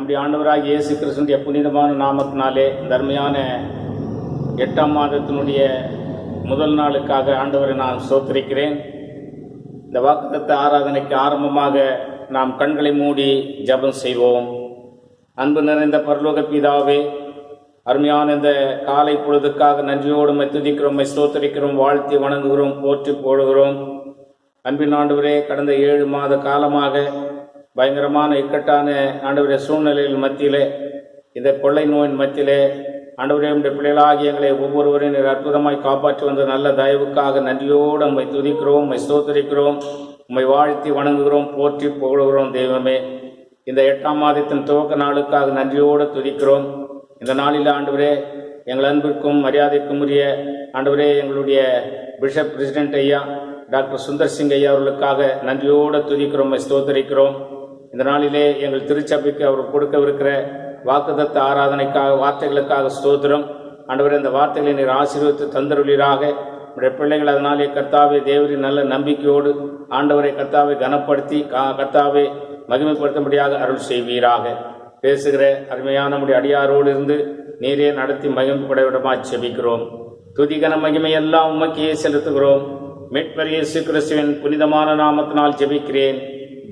நம்முடைய ஆண்டவராகிய இயேசு கிறிஸ்துவின் புனிதமான நாமத்தினாலே தர்மையான 8ஆம் மாதத்தினுடைய முதல் நாளுக்காக ஆண்டவரை நான் ஸ்தோத்திரிக்கிறேன். இந்த வாக்குத்தத்த ஆராதனைக்கு ஆரம்பமாக நாம் கண்களை மூடி ஜெபம் செய்வோம். அன்பு நிறைந்த பரலோக பிதாவே, அருமையான இந்த காலை பொழுதுக்காக நன்றியோடு துதிக்கிறோம், ஸ்தோத்திரிக்கிறோம், வாழ்த்தி வணங்குகிறோம், போற்றி போடுகிறோம். அன்பின் ஆண்டவரே, கடந்த 7 மாத காலமாக பயங்கரமான இக்கட்டான ஆண்டவரே சூழ்நிலையில் மத்தியிலே, இந்த கொள்ளை நோயின் மத்தியிலே ஆண்டவரே உடைய பிள்ளைகளாகிய எங்களை ஒவ்வொருவரையும் அற்புதமாய் காப்பாற்றி வந்த நல்ல தயவுக்காக நன்றியோடு உம்மை துதிக்கிறோம், உம்மை ஸ்தோத்திரிக்கிறோம், உம்மை வாழ்த்தி வணங்குகிறோம், போற்றி புகழுகிறோம். தெய்வமே, இந்த 8ஆம் மாதத்தின் துவக்க நாளுக்காக நன்றியோடு துதிக்கிறோம். இந்த நாளில் ஆண்டவரே, எங்கள் அன்பிற்கும் மரியாதைக்கும் உரிய ஆண்டவரே எங்களுடைய பிஷப் பிரசிடென்ட் ஐயா டாக்டர் சுந்தர் சிங் ஐயா அவர்களுக்காக நன்றியோடு துதிக்கிறோம், ஸ்தோத்திரிக்கிறோம். இந்த நாளிலே எங்கள் திருச்சபைக்கு அவர் கொடுக்கவிருக்கிற வாக்குத்தத்த ஆராதனைக்காக வார்த்தைகளுக்காக ஸ்தோத்திரம். ஆண்டவரே, இந்த வார்த்தைகளை நீர் ஆசீர்வதித்து தந்தருளீராக. நம்முடைய பிள்ளைகள் அதனாலே கர்த்தாவே தேவரின் நல்ல நம்பிக்கையோடு ஆண்டவரை கர்த்தாவை கனப்படுத்தி கர்த்தாவை மகிமைப்படுத்தும்படியாக அருள் செய்வீராக. பேசுகிற அருமையான நம்முடைய அடியாரோடு இருந்து நீரே நடத்தி மகிமைப்பட விடமாய் செபிக்கிறோம். துதிகன மகிமை எல்லாம் உமக்கே செலுத்துகிறோம். மீட்பர் இயேசு கிறிஸ்துவின் புனிதமான நாமத்தினால் ஜெபிக்கிறேன்,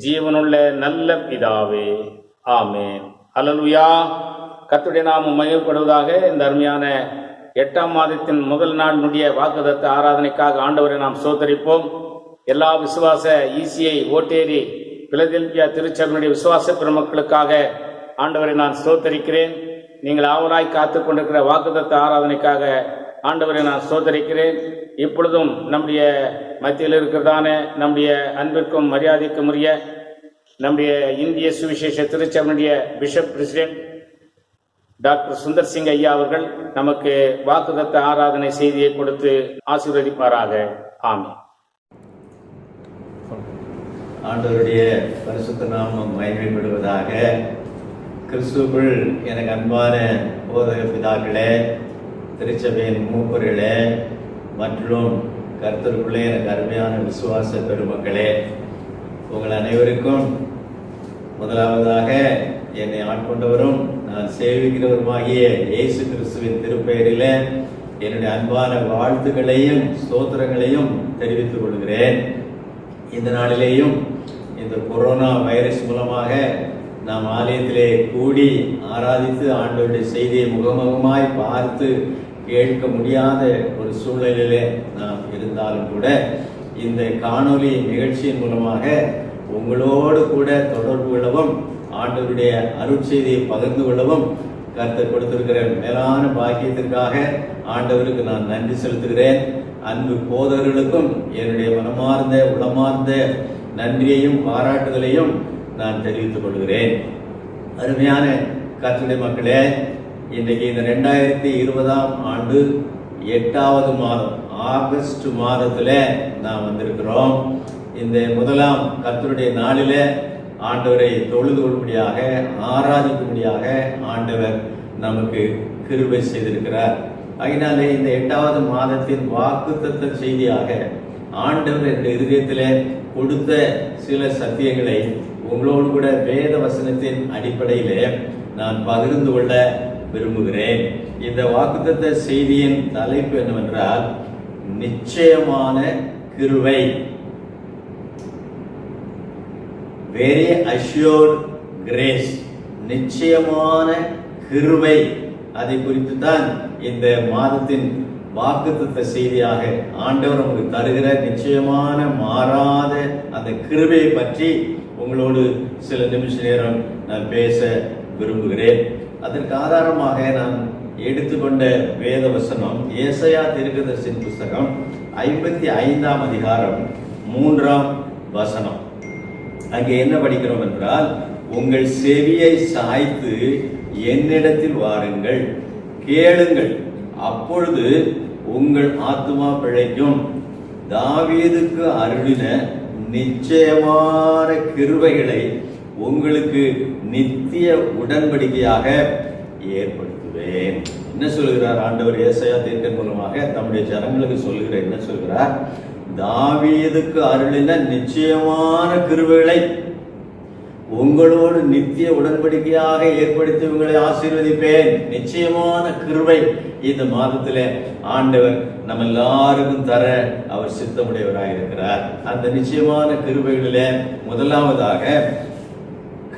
ஜீவனுள்ள நல்ல பிதாவே, ஆமென். அல்லேலூயா. கர்த்தருடைய நாமம் மகிமைப்படுவதாக. இந்த அருமையான 8ஆம் மாதத்தின் முதல் நாளினுடைய வாக்குத்தத்த ஆராதனைக்காக ஆண்டவரை நாம் ஸ்தோத்திரிப்போம். எல்லா விசுவாச ஈசிஐ ஓட்டேரி பிலதெல்பியா திருச்சபையினுடைய விசுவாச பெருமக்களுக்காக ஆண்டவரை நான் ஸ்தோத்தரிக்கிறேன். நீங்கள் ஆவலாய் காத்து கொண்டிருக்கிற வாக்குத்தத்த ஆராதனைக்காக ஆண்டவரை நான் ஸ்தோத்தரிக்கிறேன். இப்பொழுதும் நம்முடைய மத்தியில் இருக்கிறதான நம்முடைய அன்பிற்கும் மரியாதைக்கும் உரிய நம்முடைய இந்திய சுவிசேஷ திருச்சபையினுடைய bishop president doctor Sundar Singh ஐயா அவர்கள் நமக்கு வாக்குத்தத்த ஆராதனை செய்தியை கொடுத்து ஆசீர்வதிப்பாராக. ஆமென். ஆண்டவருடைய பரிசுத்த நாமம் மகிமைப்படுவதாக. கிறிஸ்துவுக்குள் எனக்கு அன்பான போதக பிதாக்களே, திருச்சபையின் மூப்பர்களே மற்றும் கர்த்தருக்குள்ளே எனக்கு அருமையான விசுவாச பெருமக்களே, உங்கள் அனைவருக்கும் முதலாவதாக என்னை ஆட்கொண்டவரும் நான் சேவிக்கிறவருமாகிய இயேசு கிறிஸ்துவின் திருப்பெயரில் என்னுடைய அன்பான வாழ்த்துக்களையும் ஸ்தோத்திரங்களையும் தெரிவித்துக் கொள்கிறேன். இந்த நாளிலேயும் இந்த கொரோனா வைரஸ் மூலமாக நாம் ஆலயத்திலே கூடி ஆராதித்து ஆண்டவருடைய செய்தியை முகமுகமாய் பார்த்து கேட்க முடியாத ஒரு சூழ்நிலையிலே நாம் இருந்தாலும் கூட இந்த காணொலி நிகழ்ச்சியின் மூலமாக உங்களோடு கூட தொடர்பு கொள்ளவும் ஆண்டவருடைய அருட்செய்தியை பகிர்ந்து கொள்ளவும் கர்த்தர் கொடுத்திருக்கிற மேலான பாக்கியத்திற்காக ஆண்டவருக்கு நான் நன்றி செலுத்துகிறேன். அன்பு போதகர்களுக்கும் என்னுடைய மனமார்ந்த உளமார்ந்த நன்றியையும் பாராட்டுதலையும் நான் தெரிவித்துக் கொள்கிறேன். அருமையான கர்த்தருடைய மக்களே, இன்றைக்கு இந்த 2020ஆம் ஆண்டு 8வது மாதம் ஆகஸ்ட் மாதத்துல நாம் வந்திருக்கிறோம். இந்த முதலாம் கர்த்தருடைய நாளில ஆண்டவரை தொழுது கொள்ளும்படியாக ஆராதிக்கும்படியாக ஆண்டவர் நமக்கு கிருபை செய்திருக்கிறார். அதனாலே இந்த 8வது மாதத்தின் வாக்குத்தத்த செய்தியாக ஆண்டவர் என்னுடைய இருதயத்திலே கொடுத்த சில சத்தியங்களை உங்களோடு கூட வேத வசனத்தின் அடிப்படையிலே நான் பகிர்ந்து கொள்ள விரும்புகிறேன். இந்த வாக்குத்தத்த செய்தியின் தலைப்பு என்னவென்றால் நிச்சயமான கிருபை, வெரி அஷ்யூர்ட் கிரேஸ், நிச்சயமான கிருபை. அதை குறித்து தான் இந்த மாதத்தின் வாக்குத்தத்த செய்தியாக ஆண்டவர் நமக்கு தருகிற நிச்சயமான மாறாத அந்த கிருபையை பற்றி உங்களோடு சில நிமிஷ நேரம் நான் பேச விரும்புகிறேன். அதற்கு ஆதாரமாக நான் எடுத்துக்கொண்ட வேத வசனம் ஏசாயா தீர்க்கதரிசியின் புஸ்தகம் 55ஆம் அதிகாரம் 3ஆம் வசனம். அங்கே என்ன படிக்கிறோம் என்றால், உங்கள் செவியை சாய்த்து என்னிடத்தில் வாருங்கள், கேளுங்கள், அப்பொழுது உங்கள் ஆத்துமா பிழைக்கும். தாவீதுக்கு அருளின நிச்சயமான கிருபைகளை உங்களுக்கு நித்திய உடன்படிக்கையாக ஏற்படுத்துவேன். என்ன சொல்கிறார் ஆண்டவர் ஏசாயா தீர்க்கன் மூலமாக நம்முடைய ஜனங்களுக்கு சொல்லுகிற என்ன சொல்கிறார்? தாவீதுக்கு அருளின நிச்சயமான கிருபைகளை உங்களோடு நித்திய உடன்படிக்கையாக ஏற்படுத்தி உங்களை ஆசீர்வதிப்பேன். நிச்சயமான கிருபை இந்த மாதத்திலே ஆண்டவர் நம்ம எல்லாருக்கும் தர அவர் சித்தமுடையவராக இருக்கிறார். அந்த நிச்சயமான கிருபைகளிலே முதலாவதாக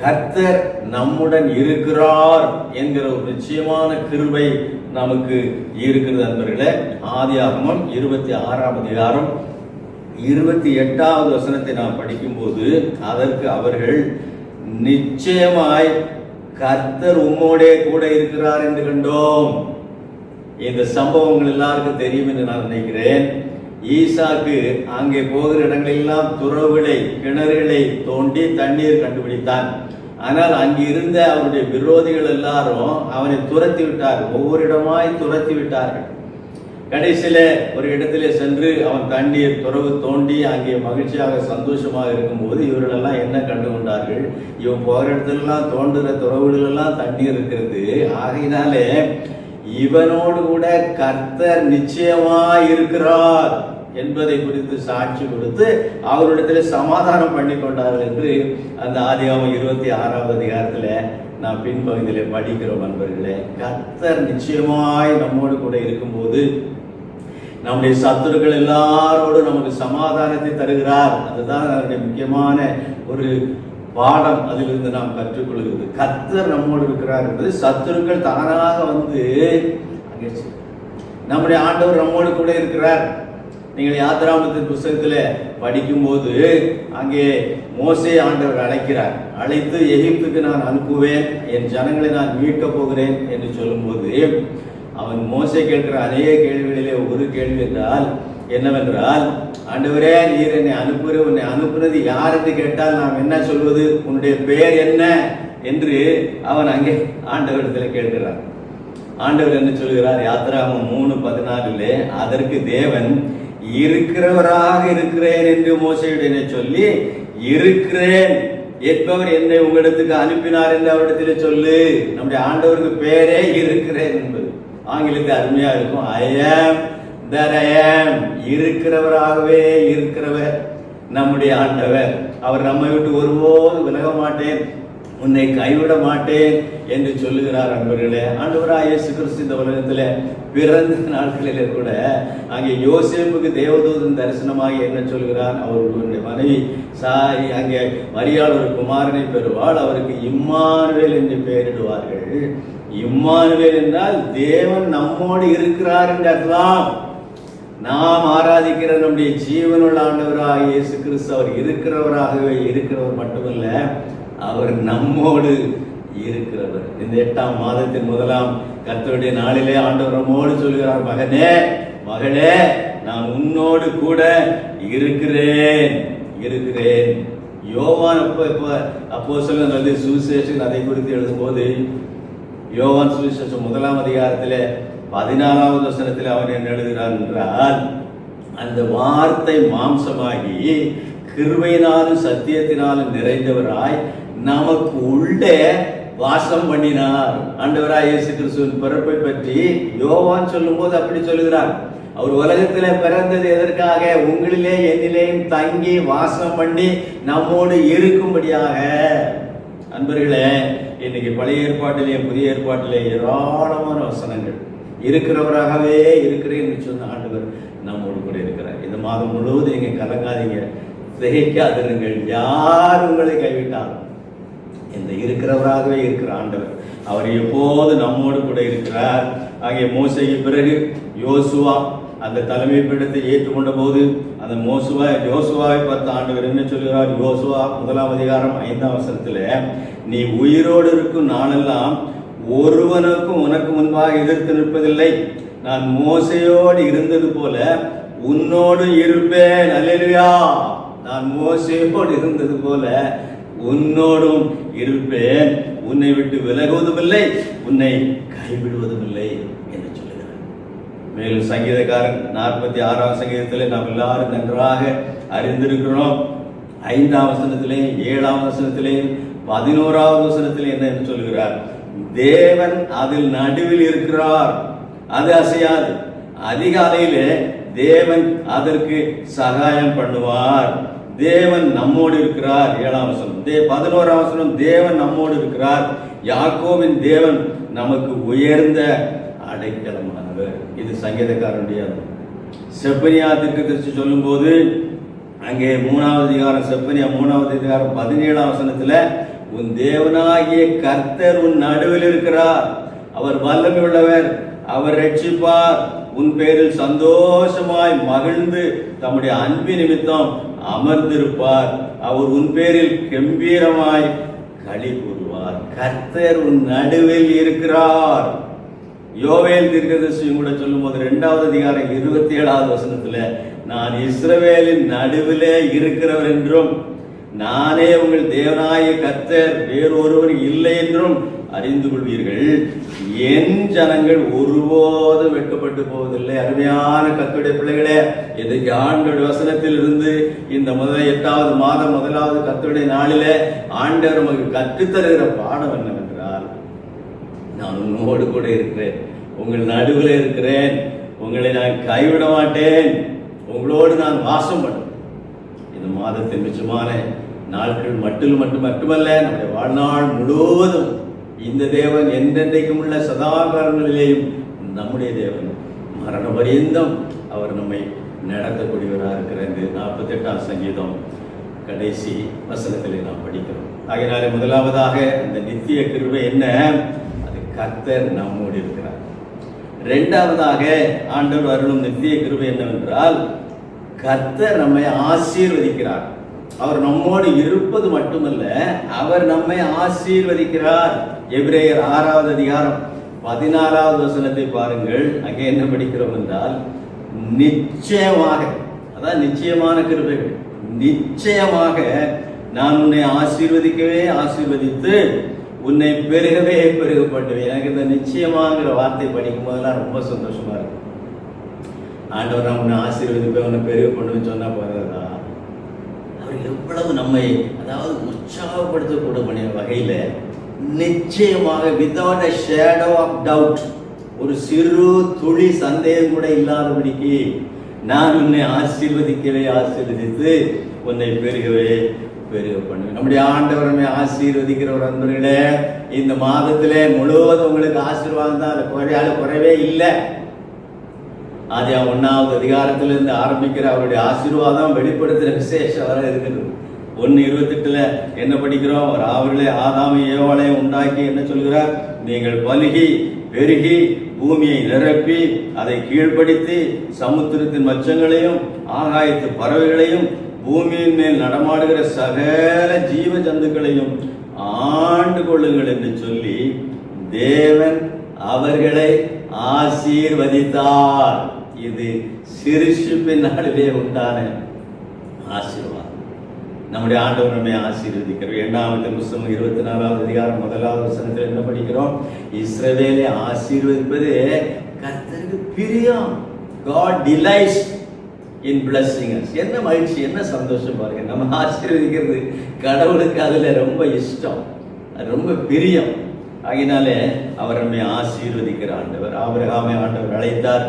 கர்த்தர் நம்முடன் இருக்கிறார் என்கிற ஒரு நிச்சயமான கிருபை நமக்கு இருக்கிறது நண்பர்களே. ஆதியாகமம் 26ஆம் அதிகாரம் 28வது வசனத்தை நாம் படிக்கும்போது அதற்கு அவர்கள் நிச்சயமாய் கர்த்தர் உம்மோடே கூட இருக்கிறார் என்று கண்டோம். இந்த சம்பவங்கள் எல்லாருக்கும் தெரியும் என்று நான் நினைக்கிறேன். ஈசாக்கு அங்கே போகிற இடங்களெல்லாம் துறவுகளை கிணறுகளை தோண்டி தண்ணீர் கண்டுபிடித்தான். ஆனால் அங்கு இருந்த அவருடைய விரோதிகள் எல்லாரும் அவனை துரத்தி விட்டார், ஒவ்வொரு இடமாய் துரத்தி விட்டார்கள். கடைசியில ஒரு இடத்திலே சென்று அவன் தண்ணீர் துறவு தோண்டி அங்கே மகிழ்ச்சியாக சந்தோஷமாக இருக்கும்போது இவர்களெல்லாம் என்ன கண்டு கொண்டார்கள்? இவன் போகிற இடத்துலலாம் தோண்டுற துறவுகளெல்லாம் தண்ணீர் இருக்கிறது, ஆகையினாலே இவனோடு கூட கர்த்தர் நிச்சயமாய் இருக்கிறார் என்பதை குறித்து சாட்சி கொடுத்து அவரிடத்தில் சமாதானம் பண்ணி கொண்டார்கள் என்று அந்த ஆதியாகமம் 26ஆவது அதிகாரத்தில் நான் பின்பகுதியிலே படிக்கிறோம் நண்பர்களே. கர்த்தர் நிச்சயமாய் நம்மோடு கூட இருக்கும்போது நம்முடைய சத்துருக்கள் எல்லாரோடு நமக்கு சமாதானத்தை தருகிறார். அதுதான் அவருடைய முக்கியமான ஒரு பாடம். அதிலிருந்து நாம் கற்றுக்கொள்கிறது. கர்த்தர் நம்மோடு இருக்கிறார் என்பது சத்துருக்கள் தானாக வந்து நம்முடைய ஆண்டவர் நம்மோடு கூட இருக்கிறார். நீங்கள் யாத்திராமத்தின் புஸ்தகத்தில் படிக்கும்போது அங்கே மோசே ஆண்டவர் அழைக்கிறார். அழைத்து எகிப்துக்கு நான் அனுப்புவேன், என் ஜனங்களை நான் மீட்கப் போகிறேன் என்று சொல்லும்போது அவன் மோசே கேட்கிற அநேக கேள்விகளிலே ஒரு கேள்வி என்றால் என்னவென்றால், ஆண்டவரே நீர் என்னை அனுப்புகிற, உன்னை அனுப்புனது யார் என்று கேட்டால் நாம் என்ன சொல்வது? உன்னுடைய பெயர் என்ன என்று அவன் அங்கே ஆண்டவரிடத்தில் கேட்கிறார். ஆண்டவர் என்ன சொல்கிறார்? யாத்திராகமம் 3:14 அதற்கு தேவன் இருக்கிறவராக இருக்கிறேன் என்று மோசேயுடனே சொல்லி, இருக்கிறேன் என்பவர் என்னை உங்களிடத்துக்கு அனுப்பினார் என்று அவரிடத்தில் சொல்லு. நம்முடைய ஆண்டவருக்கு பேரே இருக்கிறேன் என்பது. ஆங்கிலத்தில் அருமையா இருக்கும். ஐ ஆம் that I am. இருக்கிறவராகவே இருக்கிறவர் நம்முடைய ஆண்டவர். அவர் நம்மை விட்டு ஒருபோது விலக மாட்டேன், உன்னை கைவிட மாட்டேன் என்று சொல்லுகிறார். அன்பர்களே, ஆண்டவராகிய இயேசு கிறிஸ்து இந்த உலகத்தில் பிறந்த நாட்களிலே கூட அங்கே யோசேப்புக்கு தேவதூதன் தரிசனமாகி என்ன சொல்கிறார்? அவருடைய மனைவி அங்கே மரியாள் ஒரு குமாரனை பெறுவாள், அவருக்கு இம்மானுவேல் என்று பெயரிடுவார்கள். இம்மானுவேல் என்றால் தேவன் நம்மோடு இருக்கிறார் என்று அர்த்தம். நாம் ஆராதிக்கிற நம்முடைய ஜீவனுள்ள ஆண்டவராக இயேசு கிறிஸ்து அவர் இருக்கிறவராகவே இருக்கிறவர் மட்டுமல்ல, அவர் நம்மோடு இருக்கிறவர். இந்த 8ஆம் மாதத்தின் 1ஆம் கர்த்தருடைய நாளிலே ஆண்டவர் நம்மோடு சொல்கிறார், மகனே மகளே நான் உன்னோடு கூட இருக்கிறேன் இருக்கிறேன். யோவான் அப்போஸ்தலன் சுவிசேஷன் அதை குறித்து எழுதும்போது யோவான் சுவிசேஷம் 1ஆம் அதிகாரத்தில் 14வது வசனத்தில் அவன் என்ன எழுதுகிறார் என்றால், அந்த வார்த்தை மாம்சமாகி கிருபையினாலும் சத்தியத்தினாலும் நிறைந்தவராய் நமக்கு உள்ளே வாசம் பண்ணினார். ஆண்டவராய் இயேசு கிறிஸ்துவின் பிறப்பை பற்றி யோவான் சொல்லும் போது அப்படி சொல்லுகிறார். அவர் உலகத்திலே பிறந்தது எதற்காக? உங்களிலே என்னிலேயும் தங்கி வாசம் பண்ணி நம்மோடு இருக்கும்படியாக. அன்பர்களே, இன்னைக்கு பழைய ஏற்பாட்டிலே புதிய ஏற்பாட்டிலே ஏராளமான வசனங்கள் இருக்கிறவராகவே இருக்கிறேன் என்று சொன்ன ஆண்டவர் நம்மோடு கூட இருக்கிறார். இந்த மாதம் முழுவதும் நீங்க கலங்காதீங்க, திகைக்காதிருங்கள். யார் உங்களை கைவிட்டாலும் இந்த இருக்கிறவராகவே இருக்கிற ஆண்டவர் அவர் எப்போது நம்மோடு கூட இருக்கிறார். ஆகிய மோசேக்கு பிறகு யோசுவா அந்த தலைமை பீடத்தை ஏற்றுக்கொண்ட போது அந்த யோசுவாவை பார்த்த ஆண்டவர் என்ன சொல்கிறார்? யோசுவா 1ஆம் அதிகாரம் 5ஆம் வசனத்தில், நீ உயிரோடு இருக்கும் நாளெல்லாம் ஒருவனுக்கும் உனக்கு முன்பாக எதிர்த்து நிற்பதில்லை, நான் மோசையோடு இருந்தது போல உன்னோடு இருப்பேன். அல்லேலூயா. நான் மோசேயோடு இருந்தது போல உன்னோடும் இருப்பேன், உன்னை விட்டு விலகுவதுமில்லை, உன்னை கைவிடுவதும் இல்லை என்று சொல்லுகிறார். மேலும் சங்கீதக்காரன் 46ஆம் சங்கீதத்தில் நாம் எல்லாரும் நன்றாக அறிந்திருக்கிறோம். 5ஆம் வசனத்திலே 7ஆம் வசனத்திலே 11ஆவது வசனத்திலே என்ன சொல்லுகிறார்? தேவன் அதில் நடுவில் இருக்கிறார், அது அசையாது. அதிகாலையிலே தேவன் அதற்கு சகாயம் பண்ணுவார். தேவன் நம்மோடு இருக்கிறார். 7ஆம் வசனம். 11ஆம் வசனம், தேவன் நம்மோடு இருக்கிறார். யாக்கோபின் தேவன் நமக்கு உயர்ந்த அடைக்கலமானவர். இது சங்கீதக்காரனுடைய செப்பனியா தீர்க்கதரிசி சொல்லும் போது அங்கே 3வது அதிகாரம், செப்பனியா 3வது அதிகாரம் 17ஆம் வசனத்துல, உன் தேவனாகிய கர்த்தர் உன் நடுவில் இருக்கிறார், அவர் வல்லமை உள்ளவர், அவர் ரட்சிப்பார், உன் பேரில் சந்தோஷமாய் மகிழ்ந்து தம்முடைய அன்பு நிமித்தம் அமர்ந்திருப்பார், அவர் உன் பேரில் கம்பீரமாய் களி கூறுவார். கர்த்தர் உன் நடுவில் இருக்கிறார். யோவேல் தீர்க்கதரிசியும் கூட சொல்லும் போது 2வது அதிகாரம் 27வது வசனத்துல, நான் இஸ்ரவேலின் நடுவிலே இருக்கிறவர் என்றும் நானே உங்கள் தேவனாய கர்த்தர், வேறொருவர் இல்லை என்றும் அறிந்து கொள்வீர்கள், என் ஜனங்கள் ஒருபோதும் வெட்கப்பட்டு போவதில்லை. அருமையான கர்த்தருடைய பிள்ளைகளே, இன்றைக்கு ஆண்டவருடைய வசனத்தில் இருந்து இந்த 8வது மாதம் 1வது கர்த்தருடைய நாளிலே ஆண்டவர் நமக்கு கற்றுத்தருகிற பாடம் என்னவென்றால், நான் உன்னோடு கூட இருக்கிறேன், உங்கள் நடுவில் இருக்கிறேன், உங்களை நான் கைவிட மாட்டேன், உங்களோடு நான் வாசம் பண்ணுவேன். இந்த மாதத்தின் மிச்சமான நாட்கள் மட்டுமல்ல, நம்முடைய வாழ்நாள் முழுவதும் இந்த தேவன் என்றென்றைக்கும் உள்ள சதா காலங்களிலேயும் நம்முடைய தேவன் மரண பரியந்தம் அவர் நம்மை நடத்தக்கூடியவராக இருக்கிற 48ஆம் சங்கீதம் கடைசி வசனத்திலே நாம் படிக்கிறோம். ஆகையினாலே முதலாவதாக இந்த நித்திய கிருபை என்ன? அது கர்த்தர் நம்மோடு இருக்கிறார். 2வதாக ஆண்டவர் அருளும் நித்திய கிருபை என்னவென்றால், கர்த்தர் நம்மை ஆசீர்வதிக்கிறார். அவர் நம்மோடு இருப்பது மட்டுமல்ல, அவர் நம்மை ஆசீர்வதிக்கிறார். எபிரேயர் 6வது அதிகாரம் 14வது வசனத்தை பாருங்கள். அங்கே என்ன படிக்கிறோம் என்றால், நிச்சயமாக, அதான் நிச்சயமான கிருபைகள், நிச்சயமாக நான் உன்னை ஆசீர்வதித்து உன்னை பெருகவே பெருக பண்ணுவேன். எனக்கு இந்த நிச்சயமாங்கிற வார்த்தை படிக்கும் போதெல்லாம் ரொம்ப சந்தோஷமா இருக்கு. ஆண்டவர் நான் உன்னை ஆசீர்வதிப்பேன், உன்னை பெருக பண்ணுவேன்னு சொன்னா போறதா? அவர் எவ்வளவு நம்மை, அதாவது உற்சாகப்படுத்தக்கூடிய வகையில நிச்சயமாக, without a shadow of doubt, ஒரு சிறு துளி சந்தேகம் கூட இல்லாதபடிக்கு, நான் உன்னை ஆசீர்வதித்து உன்னை பெருகவே பெருக பண்ணுவேன். நம்முடைய ஆண்டவர் நம்மை ஆசீர்வதிக்கிற ஒரு அன்பர்களே, இந்த மாதத்திலே முழுவதும் உங்களுக்கு ஆசீர்வாதம் தான், அது குறைவே இல்லை. ஆதியாகமம் 1வது அதிகாரத்திலிருந்து ஆரம்பிக்கிற அவருடைய ஆசீர்வாதம் வெளிப்படுத்துகிற விசேஷம் வர இருக்குது. 1:28 என்ன படிக்கிறோம்? அவர் அவர்களே ஆதாமை ஏவாளையும் உண்டாக்கி என்ன சொல்கிறார்? நீங்கள் பலுகி பெருகி பூமியை நிரப்பி அதை கீழ்ப்படுத்தி சமுத்திரத்தின் மச்சங்களையும் ஆகாயத்து பறவைகளையும் பூமியின் மேல் நடமாடுகிற சகல ஜீவ ஜந்துக்களையும் ஆண்டு கொள்ளுங்கள் என்று சொல்லி தேவன் அவர்களை ஆசீர்வதித்தார். இது சிருஷ்டிப்பின் நாளிலே உண்டான ஆசீர்வாதம். நம்முடைய ஆண்டவர் நம்மை ஆசீர்வதிக்கிறார். 2வது புத்தகம் 24வது அதிகாரம் 1வது வசனத்தில் என்ன படிக்கிறோம்? இஸ்ரவேலை ஆசீர்வதிப்பது கர்த்தருக்கு பிரியம். God delights in blessing us. என்ன மகிழ்ச்சி, என்ன சந்தோஷம் பாருங்க. நம்ம ஆசீர்வதிக்கிறது கடவுளுக்கு அதுல ரொம்ப இஷ்டம், அது ரொம்ப பிரியம். ஆகினாலே அவர் நம்மை ஆசீர்வதிக்கிற ஆண்டவர். ஆபிரகாமை ஆண்டவர் அழைத்தார்.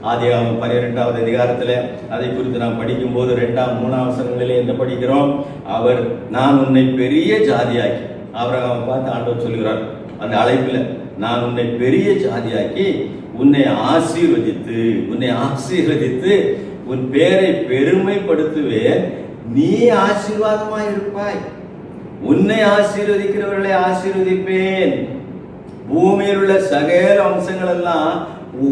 ஆதியாகமம் 12வது அதிகாரத்தில் அதை குறித்து நாம் படிக்கும் போது 2ஆம் 3ஆம் வசனங்களிலே என்ன படிக்கிறோம்? அவர் நான் உன்னை பெரிய ஜாதியாக்கி, ஆபிரகாமை பார்த்து ஆண்டவர் சொல்கிறார் அந்த அழைப்பில், நான் உன்னை பெரிய ஜாதியாக்கி உன்னை ஆசீர்வதித்து உன் பேரை பெருமைப்படுத்துவேன், நீ ஆசீர்வாதமாய் இருப்பாய், உன்னை ஆசீர்வதிக்கிறவர்களை ஆசீர்வதிப்பேன், பூமியில் உள்ள சகல அம்சங்கள் எல்லாம்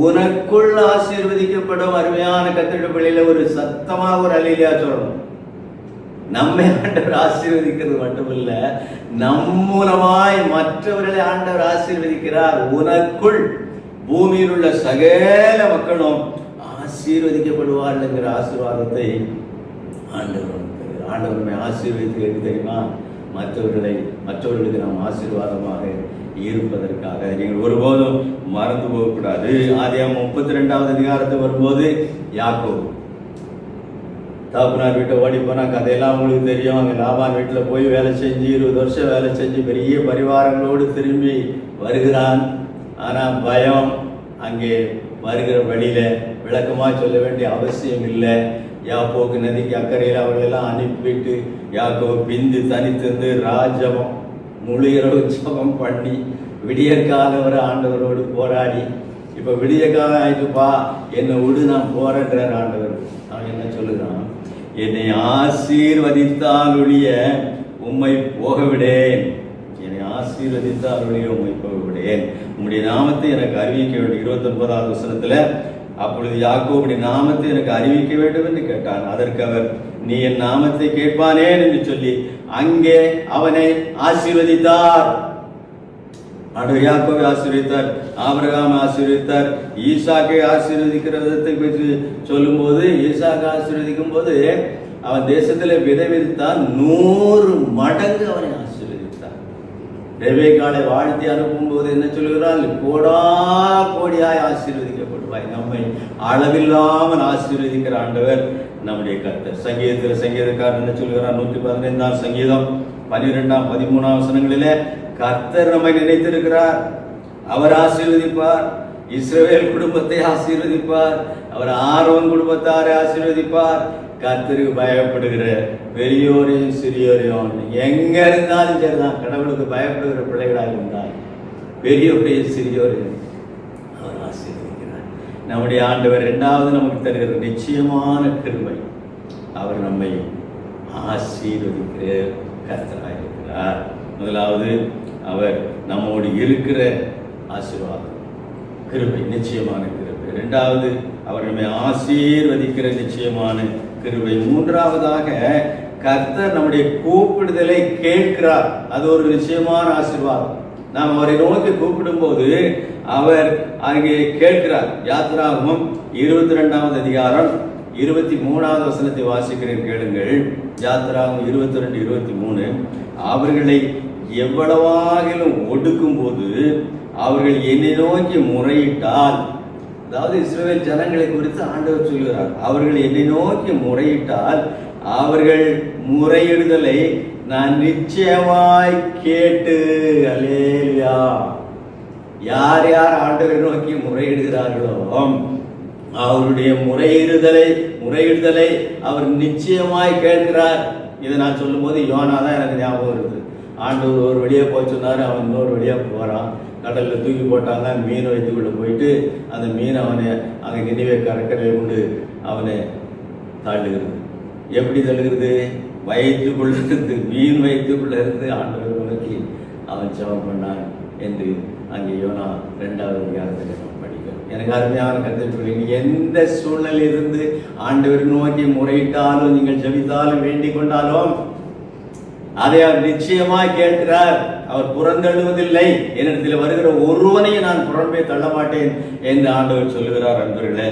உனக்குள் ஆசீர்வதிக்கப்படும். அருமையான கர்த்தருடைய பிள்ளையில ஒரு சத்தமாக ஒரு அல்லேலூயா சொல்லணும். நம்மை ஆண்டவர் ஆசீர்வதிக்கிறது மட்டுமல்ல, நம் மூலமாய் மற்றவர்களை ஆண்டவர் ஆசீர்வதிக்கிறார். உனக்குள் பூமியில் உள்ள சகல மக்களும் ஆசீர்வதிக்கப்படுவார்கள் என்கிற ஆசீர்வாதத்தை ஆண்டவர் நம்மை ஆசீர்வதித்து தெரியுமா? மற்றவர்களுக்கு நாம் ஆசீர்வாதமாக இருப்பதற்காக. நீங்கள் ஒருபோதும் மறந்து போகக்கூடாது. ஆதியாகமம் 32வது அதிகாரத்துக்கு வரும்போது யாக்கோபு தாப்பனார் வீட்டை ஓடி போனா கதையெல்லாம் உங்களுக்கு தெரியும். அங்கே லாபான் வீட்டில் போய் வேலை செஞ்சு 20 வருஷம் வேலை செஞ்சு பெரிய பரிவாரங்களோடு திரும்பி வருகிறான். ஆனால் பயம், அங்கே வருகிற வழியில விளக்கமாக சொல்ல வேண்டிய அவசியம் இல்லை. யாப்போக்கு நதிக்கு அக்கறையில் அவர்களெல்லாம் அனுப்பிவிட்டு யாக்கோபு பிந்து தனித்திருந்து ராஜபம் முழு இரவு ஜபம் பண்ணி விடிய காலம் வரை ஆண்டவரோடு போராடி இப்ப விடிய காலம் ஆயிட்டுப்பா, என்னை விடு, நான் போறேன்றார் ஆண்டவர். அவன் என்ன சொல்லுகிறான்? என்னை ஆசீர்வதித்தால் ஒழிய உம்மை போக விடேன், என்னை ஆசீர்வதித்தால் ஒழிய உம்மை போக விடேன், உம்முடைய நாமத்தை எனக்கு அறிவிக்க வேண்டும். 29வது வசனத்துல அப்பொழுது யாக்கோபுடைய நாமத்தை எனக்கு அறிவிக்க வேண்டும் என்று கேட்டான். அதற்கு அவர், நீ என் நாமத்தை கேட்பானேன் என்று சொல்லி அங்கே அவனை ஆசீர்வதித்தார். ஆண்டவர் யாக்கோபை ஆசீர்வதித்தார், ஆபிரகாமை ஆசீர்வதித்தார். ஈசாக்கை ஆசீர்வதிக்கிற விதத்தை பற்றி சொல்லும் போது, ஈசாக்கை ஆசீர்வதிக்கும் போது அவன் தேசத்துல விதை விதித்தான், 100 மடங்கு அவனை ஆசீர்வதித்தார். ரெபெக்காளை வாழ்த்தி அனுப்பும் போது என்ன சொல்கிறான்? கோடா கோடியாய் ஆசீர்வதிக்கப்படுவாய். நம்மை அளவில்லாமல் ஆசீர்வதிக்கிற ஆண்டவர் நம்முடைய கர்த்தர். சங்கீதக்காரர் என்ன சொல்கிறார்? 115ஆம் சங்கீதம் 12ஆம் 13ஆம் வசனங்களிலே கர்த்தர் நம்மை நினைத்திருக்கிறார், அவர் ஆசீர்வதிப்பார், இஸ்ரவேல் குடும்பத்தை ஆசீர்வதிப்பார், அவர் ஆரோன் குடும்பத்தாரை ஆசீர்வதிப்பார். கர்த்தருக்கு பயப்படுகிற பெரியோரையும் சிறியோரையும் எங்க இருந்தாலும் சரிதான், கடவுளுக்கு பயப்படுகிற பிள்ளைகளாக இருந்தால் பெரியோரையும் சிறியோரையும் அவர் ஆசீர்வதிக்கிறார். நம்முடைய ஆண்டவர் இரண்டாவது நமக்கு தருகிற நிச்சயமான கிருபை, அவர் நம்மை ஆசீர்வதிக்கிற கர்த்தராக இருக்கிறார். முதலாவது அவர் நம்மோடு இருக்கிற ஆசீர்வாதம், கிருபை, நிச்சயமான கிருபை. இரண்டாவது அவர் நம்மை ஆசீர்வதிக்கிற நிச்சயமான கிருபை. மூன்றாவதாக கர்த்தர் நம்முடைய கூப்பிடுதலை கேட்கிறார், அது ஒரு நிச்சயமான ஆசீர்வாதம். நாம் அவரை நோக்கி கூப்பிடும் போது அவர் அங்கே கேட்கிறார். யாத்திராகமம் 22வது அதிகாரம் 23வது வசனத்தை வாசிக்கிறேன், கேளுங்கள். யாத்திராகமம் 22:23. அவர்களை எவ்வளவாகிலும் ஒடுக்கும் போது அவர்கள் என்னை நோக்கி முறையிட்டால், அதாவது இஸ்ரவேல் ஜனங்களை குறித்து ஆண்டவர் சொல்கிறார், அவர்கள் என்னை நோக்கி முறையிட்டால் அவர்கள் முறையிடுதலை நான் நிச்சயமாய் கேட்டு, அல்லேலூயா. யார் யார் ஆண்டவரை நோக்கி முறையிடுகிறார்களோ அவருடைய முறையிடுதலை அவர் நிச்சயமாய் கேட்கிறார். இதை நான் சொல்லும் போது யோனா தான் எனக்கு ஞாபகம் இருக்குது. ஆண்டவர் ஒரு வழியாக போய் சொன்னார், அவன் இன்னொரு வழியாக போகிறான். கடலில் தூக்கி போட்டாங்க, மீன் வயிற்றுக்குள்ளே போயிட்டு அந்த மீன் அவனை அங்கே நினைவே கடற்கரையில் கொண்டு அவனை தள்ளுகிறது. எப்படி தள்ளுகிறது? வயிற்றுக்குள்ள இருந்து, மீன் வயிற்றுக்குள்ள இருந்து ஆண்டவர் நோக்கி அவன் ஜெபம் பண்ணான் என்று அங்கே யோனா 2வது அதிகாரத்தில் நம்ம படிக்கிறோம். எனக்கு அருமையான கருத்து, எந்த சூழ்நிலையிலிருந்து ஆண்டவர் நோக்கி முறையிட்டாலும், நீங்கள் ஜெபித்தாலும், வேண்டிக் கொண்டாலும் அதை அவர் நிச்சயமாய் கேட்கிறார். அவர் புறந்தள்ளுவதில்லை. என்னிடத்தில் வருகிற ஒருவனையும் நான் புறம்பே தள்ள மாட்டேன் என்று ஆண்டவர் சொல்லுகிறார். அன்பர்களே,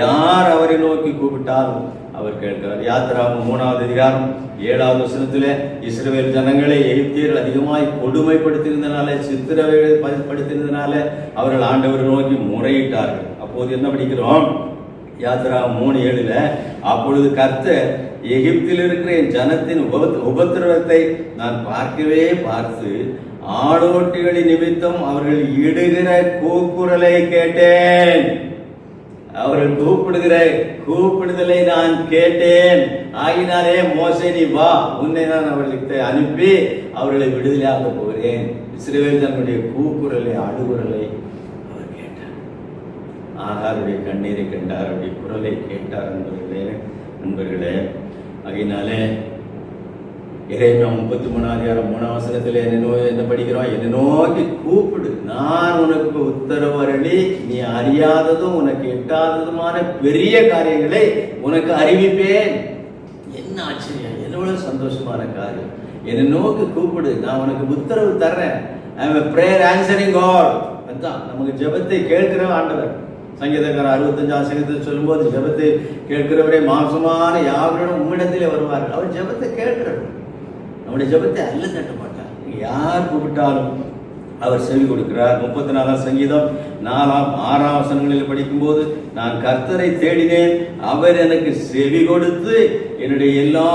யார் அவரை நோக்கி கூப்பிட்டாலும் அவர் கேட்கிறார். யாத்திராகமம் 3வது அதிகாரம் 7வது வசனத்திலே இஸ்ரவேல் ஜனங்களை எகிப்தியர்கள் அதிகமாய் கொடுமைப்படுத்தியிருந்தனால, சித்திரவதைப்படுத்தியிருந்தனால அவர்கள் ஆண்டவரை நோக்கி முறையிட்டார்கள். அப்போது என்ன படிக்கிறோம்? யாத்திராகமம் 3:7. அப்பொழுது கர்த்தர், எகிப்தில் இருக்கிற என் ஜனத்தின் உபத்திரவத்தை நான் பார்த்து ஆடோட்டிகளின் நிமித்தம் அவர்கள் இடுகிற கூக்குரலை கேட்டேன். அவர்கள் கூப்பிடுதலை நான் கேட்டேன். ஆகினாலே மோசே, நீ வா, உன்னை நான் அவர்களுக்கு அனுப்பி அவர்களை விடுதலையாக்க போகிறேன். இஸ்ரவேல் தன்னுடைய கூக்குரலை, அழுகுரலை அவர் கேட்டார். ஆகாருடைய கண்ணீரை கண்டார், அவருடைய குரலை கேட்டார். நண்பர்களே, ஆகினாலே எரேமியா 33வது அதிகாரம் 3வது வசனத்தில் என்ன படிக்கிறோம்? என்னை நோக்கி கூப்பிடு, நான் உனக்கு உத்தரவு அருளி நீ அறியாததும் உனக்கு எட்டாததுமான பெரிய காரியங்களை உனக்கு அறிவிப்பேன். என்ன ஆச்சரியம், எவ்வளவு சந்தோஷமான காரியம். என்னை நோக்கி கூப்பிடு, நான் உனக்கு உத்தரவு தர்றேன். ஐ அம் a prayer answering God. அதுதான் நமக்கு ஜெபத்தை கேட்கிற ஆண்டவர். சங்கீதக்காரர் 65ஆம் சங்கீதத்தில் சொல்லும்போது, ஜெபத்தை கேட்கிறவரே மாம்சமான யாவரும் உம்மிடத்திலே வருவார்கள். அவர் ஜெபத்தை கேட்கிறார், நம்முடைய ஜெபத்தை அல்ல தட்ட மாட்டார். யார் கூப்பிட்டாலும் அவர் செவி கொடுக்கிறார். 34ஆம் சங்கீதம் 4ஆம் 6ஆம் வசனங்களில் படிக்கும்போது, நான் கர்த்தரை தேடினேன், அவர் எனக்கு செவி கொடுத்து என்னுடைய எல்லா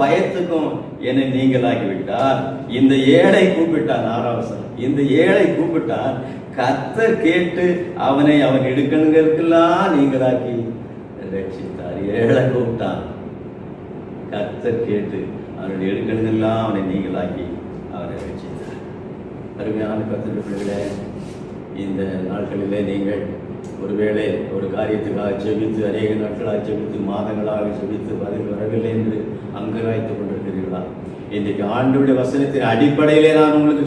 பயத்துக்கும் என்னை நீங்களாகிவிட்டார். இந்த ஏழை கூப்பிட்டான். 6ஆம் வசனம், இந்த ஏழை கூப்பிட்டான், கர்த்தர் கேட்டு அவனை அவன் இடுக்கண்களுக்கெல்லாம் நீங்களாக்கி ரட்சித்தார். 7 கூப்பிட்டான். கர்த்தர் கேட்டு அவனுடைய எடுக்கணுங்கெல்லாம் அவனை நீங்களாக்கி அவனை ரட்சித்தார். அருமையான கர்த்தருடைய பிள்ளைகளே, இந்த நாட்களிலே நீங்கள் ஒருவேளை ஒரு காரியத்துக்காக ஜெபித்து அநேக நாட்களாக ஜெபித்து மாதங்களாக ஜெபித்து பதில் வரவில்லை என்று அங்கலாய்த்துக் கொண்டிருக்கிறீர்களா? இன்றைக்கு ஆண்டவருடைய வசனத்தின் அடிப்படையிலே நான் உங்களுக்கு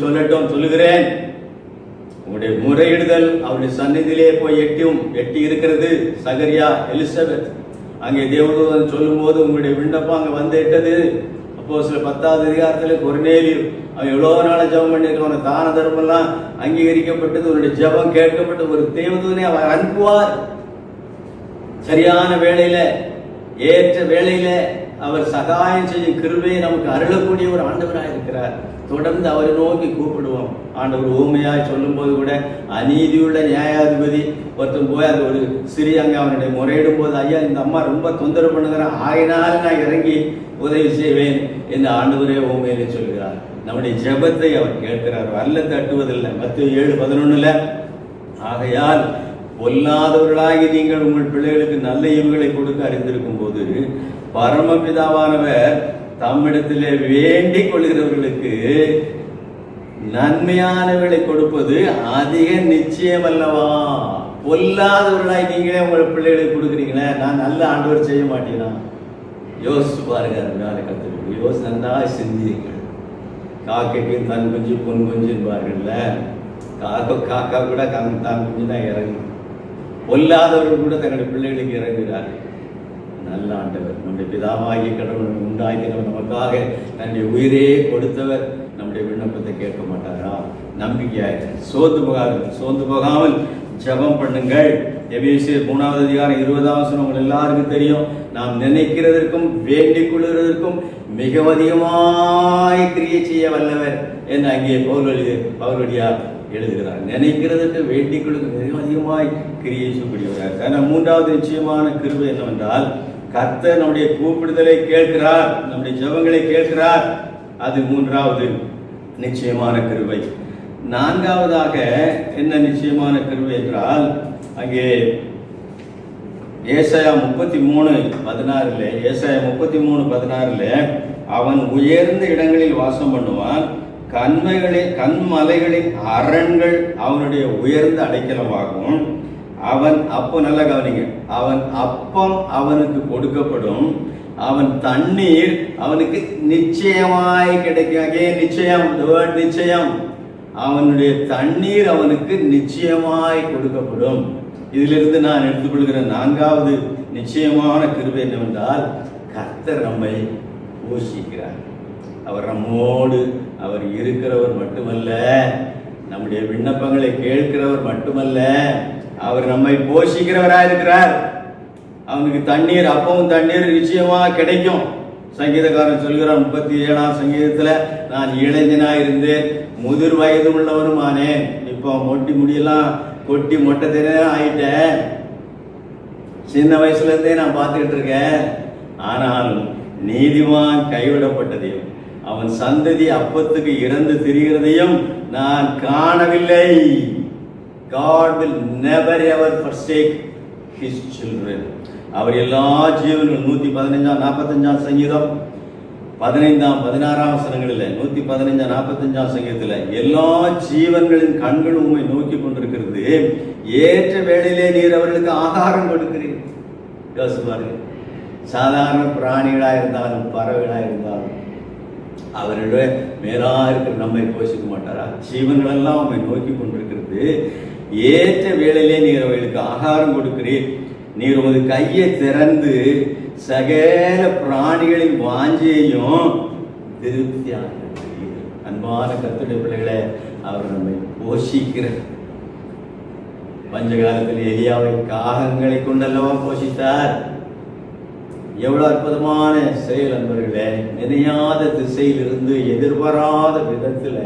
சொல்லுகிறேன். உங்களுடைய முறையிடுதல் அவருடைய சந்நிதியிலே போய் எட்டி இருக்கிறது. சகரியா, எலிசபெத் அங்கே தேவதூதன் சொல்லும் போது உங்களுடைய விண்ணப்பம் அங்கே வந்து எட்டது. அப்போஸ்தலர் 10வது அதிகாரத்தில் கொர்நேலியு அவன் எவ்வளோ நாள் ஜெபம் பண்ணியிருக்கான். தான தர்மம்லாம் அங்கீகரிக்கப்பட்டது, அவருடைய ஜெபம் கேட்கப்பட்டது. ஒரு தேவதூதனை அவர் அனுப்புவார். சரியான வேளையில, ஏற்ற வேளையில அவர் சகாயம் செய்யும் கிருபையை நமக்கு அருளக்கூடிய ஒரு ஆண்டவராக இருக்கிறார். தொடர்ந்து அவரை நோக்கி கூப்பிடுவோம். ஆண்டவர் ஊமையாய் சொல்லும் போது கூட அநீதியுள்ள நியாயாதிபதி ஒருத்தன் போய் அந்த ஒரு சிறியங்க அவனுடைய முறையிடும் போது, ஐயா இந்த அம்மா ரொம்ப தொந்தரவு பண்ணுகிறான், ஆயினால நான் இறங்கி உதவி செய்வேன் என்று ஆண்டவரே ஊமையிலே சொல்கிறார். நம்முடைய ஜெபத்தை அவர் கேட்கிறார், அல்ல தட்டுவதில்லை. மத்தேயு 7:11 ஆகையால் பொல்லாதவர்களாகி நீங்கள் உங்கள் பிள்ளைகளுக்கு நல்ல ஈவுகளை கொடுக்க அறிந்திருக்கும் போது பரமபிதாவானவர் தம்மிடத்திலே வேண்டிக் கொள்கிறவர்களுக்கு நன்மையானவர்களை கொடுப்பது அதிக நிச்சயம் அல்லவா? பொல்லாதவர்களாய் நீங்களே உங்கள் பிள்ளைகளுக்கு கொடுக்குறீங்களே, நான் நல்ல ஆண்டவர் செய்ய மாட்டேனா? யோசிச்சு பாருங்க. கத்துக்கு யோசி நன்றா சிந்தியுங்கள். காக்கைக்கு தன் குஞ்சு பொன் குஞ்சு என்பார்கள்ல, காக்கா கூட தான் குஞ்சு தான் இறங்கும். பொல்லாதவர்கள் கூட தங்களுடைய பிள்ளைகளுக்கு இறங்குகிறார்கள். நல்ல ஆண்டவர், நம்முடைய பிதாவாகிய கடவுள் உண்டாக்கினவர், நமக்காக தன்னுடைய உயிரே கொடுத்தவர் நம்முடைய விண்ணப்பத்தை கேட்க மாட்டாரா? நம்பிக்கையாக சோர்ந்து போகாமல் ஜெபம் பண்ணுங்கள். எபேசியர் 3வது அதிகாரம் 20வது வசனம் உங்கள் எல்லாருக்கும் தெரியும். நாம் நினைக்கிறதற்கும் வேண்டிக் கொள்கிறதற்கும் மிக அதிகமாய் கிரியை செய்ய வல்லவர் என்று அங்கே பவுலடியார் எழுதுகிறார். நினைக்கிறதற்கு வேண்டிக் கொள்ளும் மிக அதிகமாய் கிரியை செய்யக்கூடியவர். ஆனால் 3வது நிச்சயமான கிருபை என்னவென்றால், கர்த்தர் நம்முடைய கூப்பிடுதலை கேட்கிறார், நம்முடைய ஜெபங்களை கேட்கிறார். அது 3வது நிச்சயமான கிருபை. 4வதாக என்ன நிச்சயமான கிருபை என்றால், அங்கே ஏசாயா 33:16 அவன் உயர்ந்த இடங்களில் வாசம் பண்ணுவான், கண்மலைகளின் அரண்கள் அவனுடைய உயர்ந்த அடைக்கலமாகும். அவன் அப்போ நல்லா கவனிங்க, அவன் அப்பம் அவனுக்கு கொடுக்கப்படும், அவன் தண்ணீர் அவனுக்கு நிச்சயமாய் கிடைக்கும். அங்கே நிச்சயம், நிச்சயம், அவனுடைய தண்ணீர் அவனுக்கு நிச்சயமாய் கொடுக்கப்படும். இதிலிருந்து நான் எடுத்துக்கொள்கிற 4வது நிச்சயமான கிருபை என்னவென்றால், கர்த்தர் நம்மை போஷிக்கிறார். அவர் நம்மோடு அவர் இருக்கிறவர் மட்டுமல்ல, நம்முடைய விண்ணப்பங்களை கேட்கிறவர் மட்டுமல்ல, அவர் நம்மை போஷிக்கிறவராக இருக்கிறார். அவனுக்கு தண்ணீர், அப்பவும் தண்ணீர் நிச்சயமா கிடைக்கும். சங்கீதக்காரன் சொல்கிறான் 37ஆம் சங்கீதத்துல, நான் இளைஞனாய் இருந்தேன், முதிர் வயது உள்ளவனும் ஆனேன். இப்போ முடியெல்லாம் கொட்டி மொட்டை தினம் ஆயிட்டேன். சின்ன வயசுல இருந்தே நான் பார்த்துக்கிட்டு இருக்கேன். ஆனாலும் நீதிமான் கைவிடப்பட்டதையும் அவன் சந்ததி அப்பத்துக்கு இறந்து திரிகிறதையும் நான் காணவில்லை. God will never ever forsake his children. அவர் எல்லா ஜீவன்களும் 115-45 சங்கீதம் 15-16 வசனங்களில் 115-45 சங்கீதத்தில் எல்லா ஜீவன்களின் கண்களும் உம்மை நோக்கி கொண்டிருக்கிறது. ஏற்ற வேளையிலே நீர் அவர்களுக்கு ஆகாரம் கொடுக்கிறீர். யோசிப்பார்கள். சாதாரண பிராணிகளாக இருந்தாலும் பறவைகளாக இருந்தாலும் அவர்களுடைய மேலா இருக்கிற நம்மை போஷிக்க மாட்டாரா? ஜீவன்கள் எல்லாம் உம்மை நோக்கி கொண்டிருக்கிறது. ஏற்ற வேளையிலே நீர் அவர்களுக்கு ஆகாரம் கொடுக்கிறீர். நீர் உமது கையை திறந்து சகல பிராணிகளின் வாஞ்சையையும் திருப்தியாக. அன்பான கர்த்தருடைய பிள்ளைகளே, அவர் நம்மை போஷிக்கிறார். பஞ்சகாலத்தில் எலியாவை காகங்களை கொண்டல்லவா போஷித்தார். எவ்வளவு அற்புதமான செயல் அன்பர்களே! நினையாத திசையிலிருந்து எதிர்பாராத விதத்துல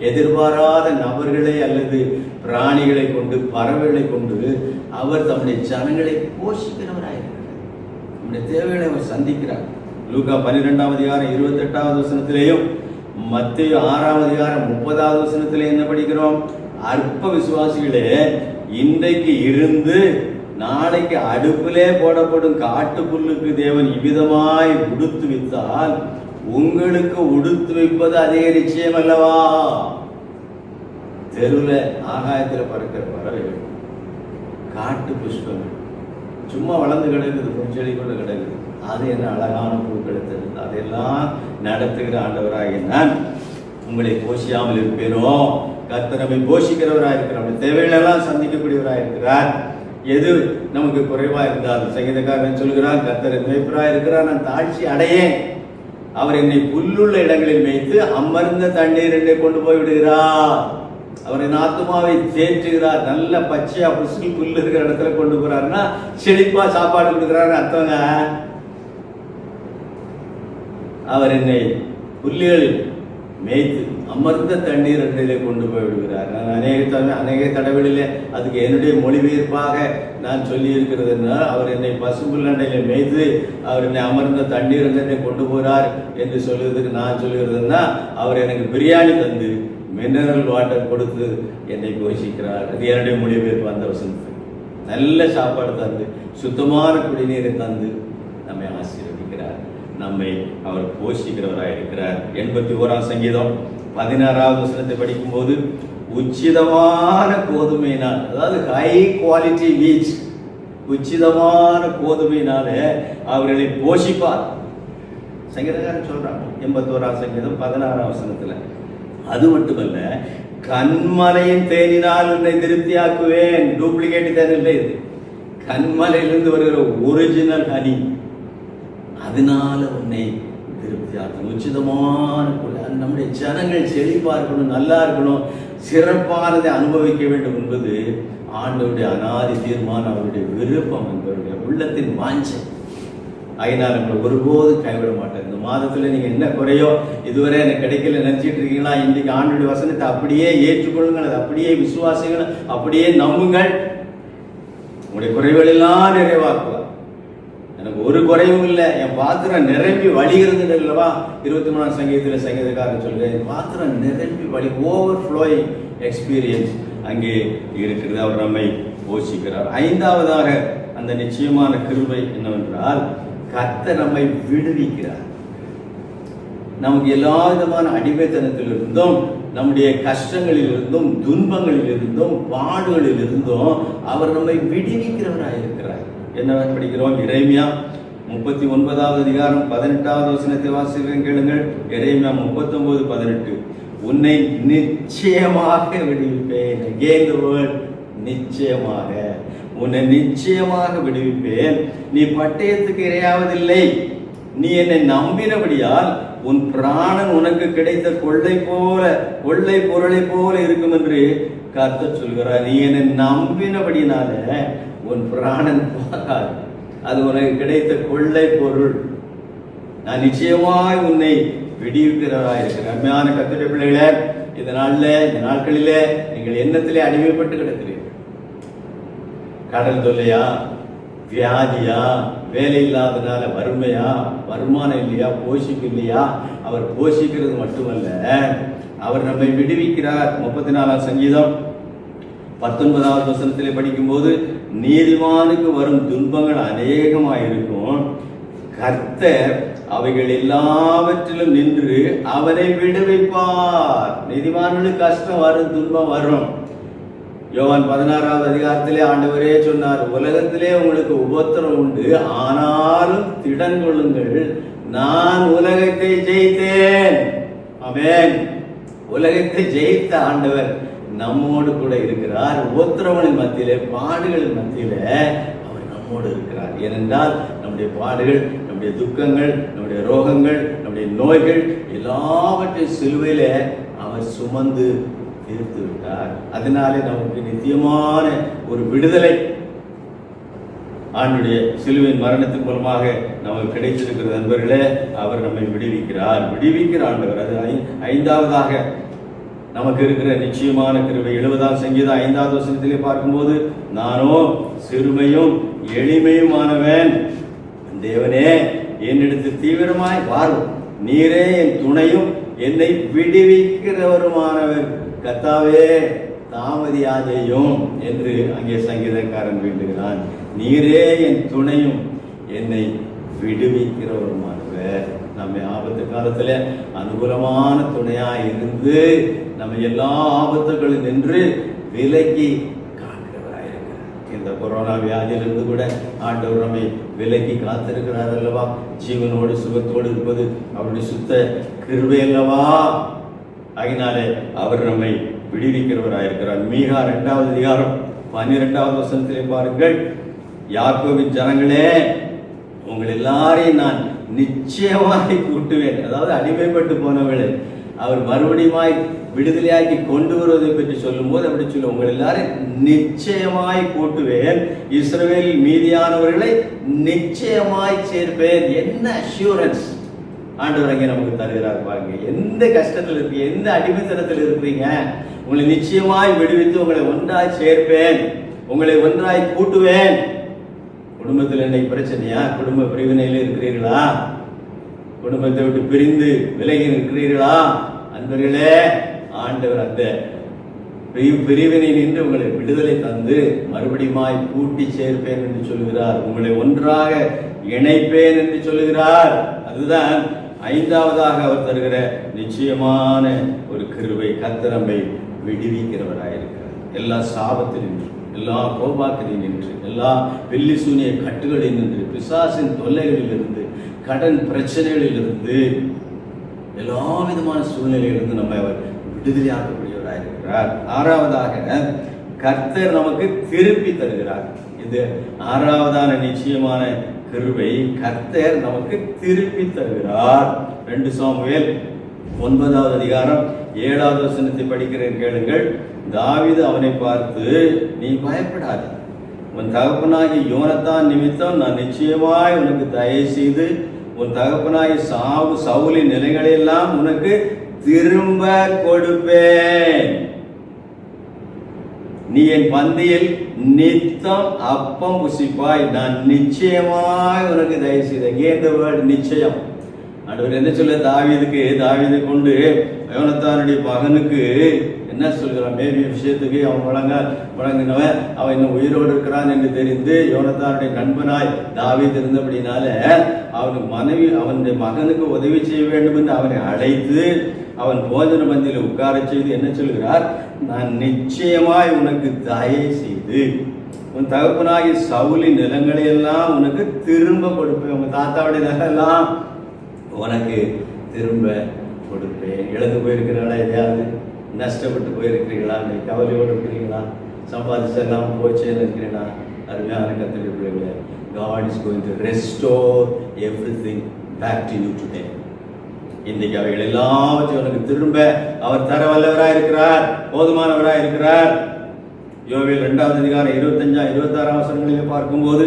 எதிர்பாராத நபர்களை அல்லது பிராணிகளை கொண்டு பறவைகளை கொண்டு அவர் தம்முடைய ஜனங்களை போஷிக்கிறவராயிருக்கிறார். நம்முடைய தேவைகளை அவர் சந்திக்கிறார். லூக்கா 12ஆம் அதிகாரம் 28வது வசனத்திலேயும் மத்தேயு 6ஆம் அதிகாரம் 30வது வசனத்திலே என்ன படிக்கிறோம்? அற்ப விசுவாசிகளே, இன்றைக்கு இருந்து நாளைக்கு அடுப்பிலே போடப்படும் காட்டு புல்லுக்கு தேவன் இவ்விதமாய் உடுத்து வைத்தால் உங்களுக்கு உடுத்து வைப்பது அதிக நிச்சயம் அல்லவா? தெருவில் ஆகாயத்தில் பறக்கிற பறவைகள், காட்டு புஷ்பங்கள் சும்மா வளர்ந்து கிடக்குது, செடி கொண்டு கிடக்குது, அது என்ன அழகான பூக்களை தருது. அதெல்லாம் நடத்துகிற ஆண்டவராகிய நான் உங்களை போஷியாமல் இருப்பேனோ? கர்த்தர் நம்மை போஷிக்கிறவராக இருக்கிறார், நம்முடைய தேவைகளெல்லாம் சந்திக்கக்கூடியவராக இருக்கிறார். எது நமக்கு குறைவா இருந்தாலும் சங்கீதக்காரன் சொல்கிறார், கர்த்தர் மேய்ப்பராக இருக்கிறார், நான் தாழ்ச்சி அடையேன். அவர் என்னை புல்லுள்ள இடங்களில் மேய்த்து அமர்ந்த தண்ணீர் என்னை கொண்டு போய் விடுகிறார். அவர் என் ஆத்துமாவை தேற்றுகிறார். நல்ல பச்சையா புல்லு இருக்கிற இடத்துல கொண்டு போறாருன்னா செழிப்பா சாப்பாடு கொடுக்கிறாருன்னு அர்த்தங்க. அவர் என்னை புல்லுகளில் மேய்த்து அமர்ந்த தண்ணீர் அண்டையிலே கொண்டு போய் விடுகிறார். நான் அநேக தடவைகளிலே அதுக்கு என்னுடைய மொழிபெயர்ப்பாக நான் சொல்லி இருக்கிறதுனா, அவர் என்னை பசும்புல் அண்டையிலே மேய்த்து அவர் என்னை அமர்ந்த தண்ணீர் அண்டையிலே கொண்டு போகிறார் என்று சொல்லுவதற்கு நான் சொல்லுகிறதுனா, அவர் எனக்கு பிரியாணி தந்து மினரல் வாட்டர் கொடுத்து என்னை போஷிக்கிறார். அது என்னுடைய மொழிபெயர்ப்பு. அந்த வசனத்துக்கு நல்ல சாப்பாடு தந்து சுத்தமான குடிநீரை தந்து நம்மை ஆசீர்வதிக்கிறார், நம்மை அவர் போஷிக்கிறவராக இருக்கிறார். 81ஆம் சங்கீதம் 16வது வசனத்தை படிக்கும் போது, உச்சிதமான கோதுமையினால், அதாவது ஹை குவாலிட்டி வீட், உச்சிதமான கோதுமையினால அவர்களை போஷிப்பார். சங்கீதக்காரன் சொல்றாங்க 81ஆம் சங்கீதம் 16ஆம் வசனத்துல. அது மட்டுமல்ல, கண்மலையின் தேனினால் உன்னை திருப்தியாக்குவேன். டூப்ளிகேட் தேன் இல்லை, இது கண்மலையிலிருந்து வருகிற ஒரிஜினல் ஹனி, அதனால உன்னை திருப்தியாக்கணும். உச்சிதமான நம்முடைய ஜனங்கள் செழிப்பா இருக்கணும், நல்லா இருக்கணும், சிறப்பானதை அனுபவிக்க வேண்டும் என்பது ஆண்டவருடைய அனாதி தீர்மானம், அவருடைய விருப்பம், என்பவருடைய உள்ளத்தின் வாஞ்சை. அதனால நம்மளை ஒருபோது கைவிட மாட்டார். இந்த மாதத்துல நீங்க என்ன குறையோ, இதுவரை எனக்கு கிடைக்கல நினைச்சிட்டு இருக்கீங்களா, இன்னைக்கு ஆண்டவருடைய வசனத்தை அப்படியே ஏற்றுக்கொள்ளுங்கள், அதை அப்படியே விசுவாசிகள், அப்படியே நம்புங்கள். உங்களுடைய குறைகள் எல்லாம் நிறைவாக்குவார். எனக்கு ஒரு குறைவும் இல்லை, என் பாத்திரம் நிரம்பி வழிகிறது இல்லவா? 23ஆம் சங்கீதத்தில் சங்கீதக்காரன் சொல்கிறேன், என் பாத்திரம் நிரம்பி வழி, ஓவர் ஃப்ளோயிங் எக்ஸ்பீரியன்ஸ் அங்கே இருக்கிறது. அவர் நம்மை போஷிக்கிறார். 5வதாக அந்த நிச்சயமான கிருபை என்னவென்றால், கர்த்தர் நம்மை விடுவிக்கிறார். நமக்கு எல்லா விதமான அடிமைத்தனத்திலிருந்தும், நம்முடைய கஷ்டங்களில் இருந்தும், துன்பங்களில் இருந்தும், பாடுகளில் இருந்தும் அவர் நம்மை விடுவிக்கிறவராக இருக்கிறார். என்ன படிக்கிறோம்? எரேமியா 39வது அதிகாரம் 18வது வசனத்தை வாசிக்கிறேன், கேளுங்கள். எரேமியா 39:18. உன்னை நிச்சயமாக விடுவிப்பேன். Again the word, நிச்சயமாக. உன்னை நிச்சயமாக விடுவிப்பேன். நீ பட்டயத்துக்கு இரையாவதில்லை. நீ என்னை நம்பினபடியால் உன் பிராணன் உனக்கு கிடைத்த கொள்ளை பொருளை போல இருக்கும் என்று கர்த்தர் சொல்கிறார். நீ என்னை நம்பினபடினால உன் பிராணன் போகாது, அது உனக்கு கிடைத்த கொள்ளை பொருள். நான் நிச்சயமாய் உன்னை விடுவிக்கிறவராக இருக்கிறேன். அருமையான கர்த்தருடைய பிள்ளைகளே, இந்த நாட்களிலே நீங்கள் எண்ணத்திலே அடிமைப்பட்டு கிடக்கிறீர்கள். கடல் தொல்லையா, வியாதியா, வேலை இல்லாதனால வறுமையா, வருமானம் இல்லையா, போஷிப்பு இல்லையா? அவர் போஷிக்கிறது மட்டுமல்ல, அவர் நம்மை விடுவிக்கிறார். 34ஆம் சங்கீதம் 19வது வசனத்திலே படிக்கும்போது, நீதிமானுக்கு வரும் துன்பங்கள் அநேகமாயிருக்கும், கர்த்தர் அவைகள் எல்லாவற்றிலும் நின்று அவனை விடுவிப்பார். நீதிமானுக்கு கஷ்டம் வரும், துன்பம் வரும். யோவான் 16வது அதிகாரத்திலே ஆண்டவரே சொன்னார், உலகத்திலே உங்களுக்கு உபத்திரம் உண்டு, ஆனாலும் திடன் கொள்ளுங்கள், நான் உலகத்தை ஜெயித்தேன். ஆமென். உலகத்தை ஜெயித்த ஆண்டவர் நம்மோடு கூட இருக்கிறார். உபத்திரவனின் மத்தியிலே, பாடுகளின் மத்தியிலே அவர் நம்மோடு இருக்கிறார். ஏனென்றால் நம்முடைய பாடுகள், நம்முடைய துக்கங்கள், நம்முடைய ரோகங்கள், நம்முடைய நோய்கள் எல்லாவற்றையும் சிலுவையில அவர் சுமந்து தீர்த்து விட்டார். அதனாலே நமக்கு நித்தியமான ஒரு விடுதலை ஆண்டுடைய சிலுவையின் மரணத்தின் மூலமாக நமக்கு கிடைத்திருக்கிற நண்பர்களே. அவர் நம்மை விடுவிக்கிற ஆண்டவர். அது 5வதாக நமக்கு இருக்கிற நிச்சயமான கிருபை. 70ஆம் சங்கீதம் 5வது வசனத்திலே பார்க்கும்போது, நானோ சிறுமையும் எளிமையுமானவன், தேவனே என்னிடத்தில் தீவிரமாய் வாரும், நீரே என் துணையும் என்னை விடுவிக்கிறவருமானவர், கர்த்தாவே தாமதியாதேயும் என்று அங்கே சங்கீதக்காரன் வேண்டுகிறான். நீரே என் துணையும் என்னை விடுவிக்கிறவருமானவர். நம்ம ஆபத்து காலத்துல அனுகூலமான துணையா இருந்து நம்ம எல்லா ஆபத்துகளும் நின்று விலக்கி காக்கிறவராயிருக்கிறார். இந்த கொரோனா வியாதியிலிருந்து கூட ஆண்டவர் நம்மை விலக்கி காத்திருக்கிறார் அல்லவா? ஜீவனோடு சுகத்தோடு இருப்பது அவருடைய சுத்த கிருபை அல்லவா? ஆகினாலே அவர் நம்மை விடுவிக்கிறவராயிருக்கிறார். மீகா 2வது அதிகாரம் 12வது வசனத்திலே பாருங்கள், யாக்கோபின் ஜனங்களே, உங்கள் எல்லாரையும் நான் நிச்சயமாய் கூட்டுவேன். அதாவது அடிமைப்பட்டு போனவர்களே அவர் மறுபடியும் விடுதலையாக்கி கொண்டு வருவதை பற்றி சொல்லும் போது அப்படி சொல்ல, உங்கள் எல்லாரும் நிச்சயமாய் கூட்டுவேன், இஸ்ரவேலில் மீதியானவர்களை நிச்சயமாய் சேர்ப்பேன். என்ன அஷ்யூரன்ஸ் ஆண்டவர் அங்கே நமக்கு தருகிறார் பாருங்க. எந்த கஷ்டத்தில் இருக்கீங்க, எந்த அடிமைத்தனத்தில் இருக்கிறீங்க, உங்களை நிச்சயமாய் விடுவித்து உங்களை ஒன்றாய் சேர்ப்பேன், உங்களை ஒன்றாய் கூட்டுவேன். குடும்பத்தில் இன்னைக்கு பிரச்சனையா? குடும்ப பிரிவினையில் இருக்கிறீர்களா? குடும்பத்தை விட்டு பிரிந்து விலகி இருக்கிறீர்களா? அன்பர்களே, ஆண்டவர் அந்த பிரிவினை நின்று உங்களை விடுதலை தந்து மறுபடியுமாய் கூட்டி சேர்ப்பேன் என்று சொல்கிறார். உங்களை ஒன்றாக இணைப்பேன் என்று சொல்லுகிறார். அதுதான் 5வதாக அவர் தருகிற நிச்சயமான ஒரு கிருபை. கர்த்தர் நம்மை விடுவிக்கிறவராயிருக்கிறார். எல்லா சாபத்தில் நின்று, எல்லா கோபாக்களில் நின்று, எல்லா வெள்ளி சூனிய கட்டுகளில் நின்று, பிசாசின் தொல்லைகளில் இருந்து, கடன் பிரச்சனைகளில் இருந்து, எல்லா விதமான சூழ்நிலையிலிருந்து நம்மை அவர் விடுதலையாக்கக்கூடியவராயிருக்கிறார். 6வதாக கர்த்தர் நமக்கு திருப்பி தருகிறார். இது 6வதான நிச்சயமான கிருபை. கர்த்தர் நமக்கு திருப்பி தருகிறார். 2 சாமுவேல் 9வது அதிகாரம் 7வது வசனத்தை படிக்கிறேன், கேளுங்கள். தாவீது அவனை பார்த்து, நீ பயப்படாது, உன் தகப்பனாகி யோனத்தான் நிமித்தம் நான் நிச்சயமாய் உனக்கு தயவு செய்து உன் தகப்பனாகி சவுலின் நிலைகளெல்லாம் உனக்கு திரும்ப கொடுப்பேன். நீ என் பந்தியில் நித்தம் அப்பம் புசிப்பாய், நான் நிச்சயமாய் உனக்கு தயவு செய்தேன். இந்த வேர்டு நிச்சயம். ஆண்டவர் என்ன சொல்ல தாவீதுக்கு? தாவீதை கொண்டு யோனத்தானுடைய மகனுக்கு என்ன சொல்கிறான்? மேபி விஷயத்துக்கு அவன் வழங்கினவன் அவன் இன்னும் உயிரோடு இருக்கிறான் என்று தெரிந்து யோனத்தானுடைய நண்பனாய் தாவீது இருந்தபடினால அவனுக்கு மனைவி அவனுடைய மகனுக்கு உதவி செய்ய வேண்டும் என்று அவனை அழைத்து அவன் போஜன பந்தியில் உட்கார செய்து என்ன சொல்கிறார்? நான் நிச்சயமாய் உனக்கு தயை செய்து உன் தகப்பனாகி சவுலின் நிலங்களை எல்லாம் உனக்கு திரும்ப கொடுப்பேன். உங்க தாத்தாவுடைய நிலம் உனக்கு திரும்ப கொடுப்பேன். இழந்து போயிருக்கிறீங்களா? எதையாவது நஷ்டப்பட்டு போயிருக்கிறீங்களா? கவலையோடு இருக்கிறீங்களா? சம்பாதிச்செல்லாம் போச்சேன்னு இருக்கிறீங்களா? அருமையான கர்த்தருடைய பிள்ளைகளே, God is going to restore everything back to you today. இன்னைக்கு அவைகள் எல்லாவற்றையும் உனக்கு திரும்ப அவர் தர வல்லவராய் இருக்கிறார், போதுமானவராய் இருக்கிறார். யோவேல் 2வது அதிகாரம் 25-26 வசனங்களிலே பார்க்கும்போது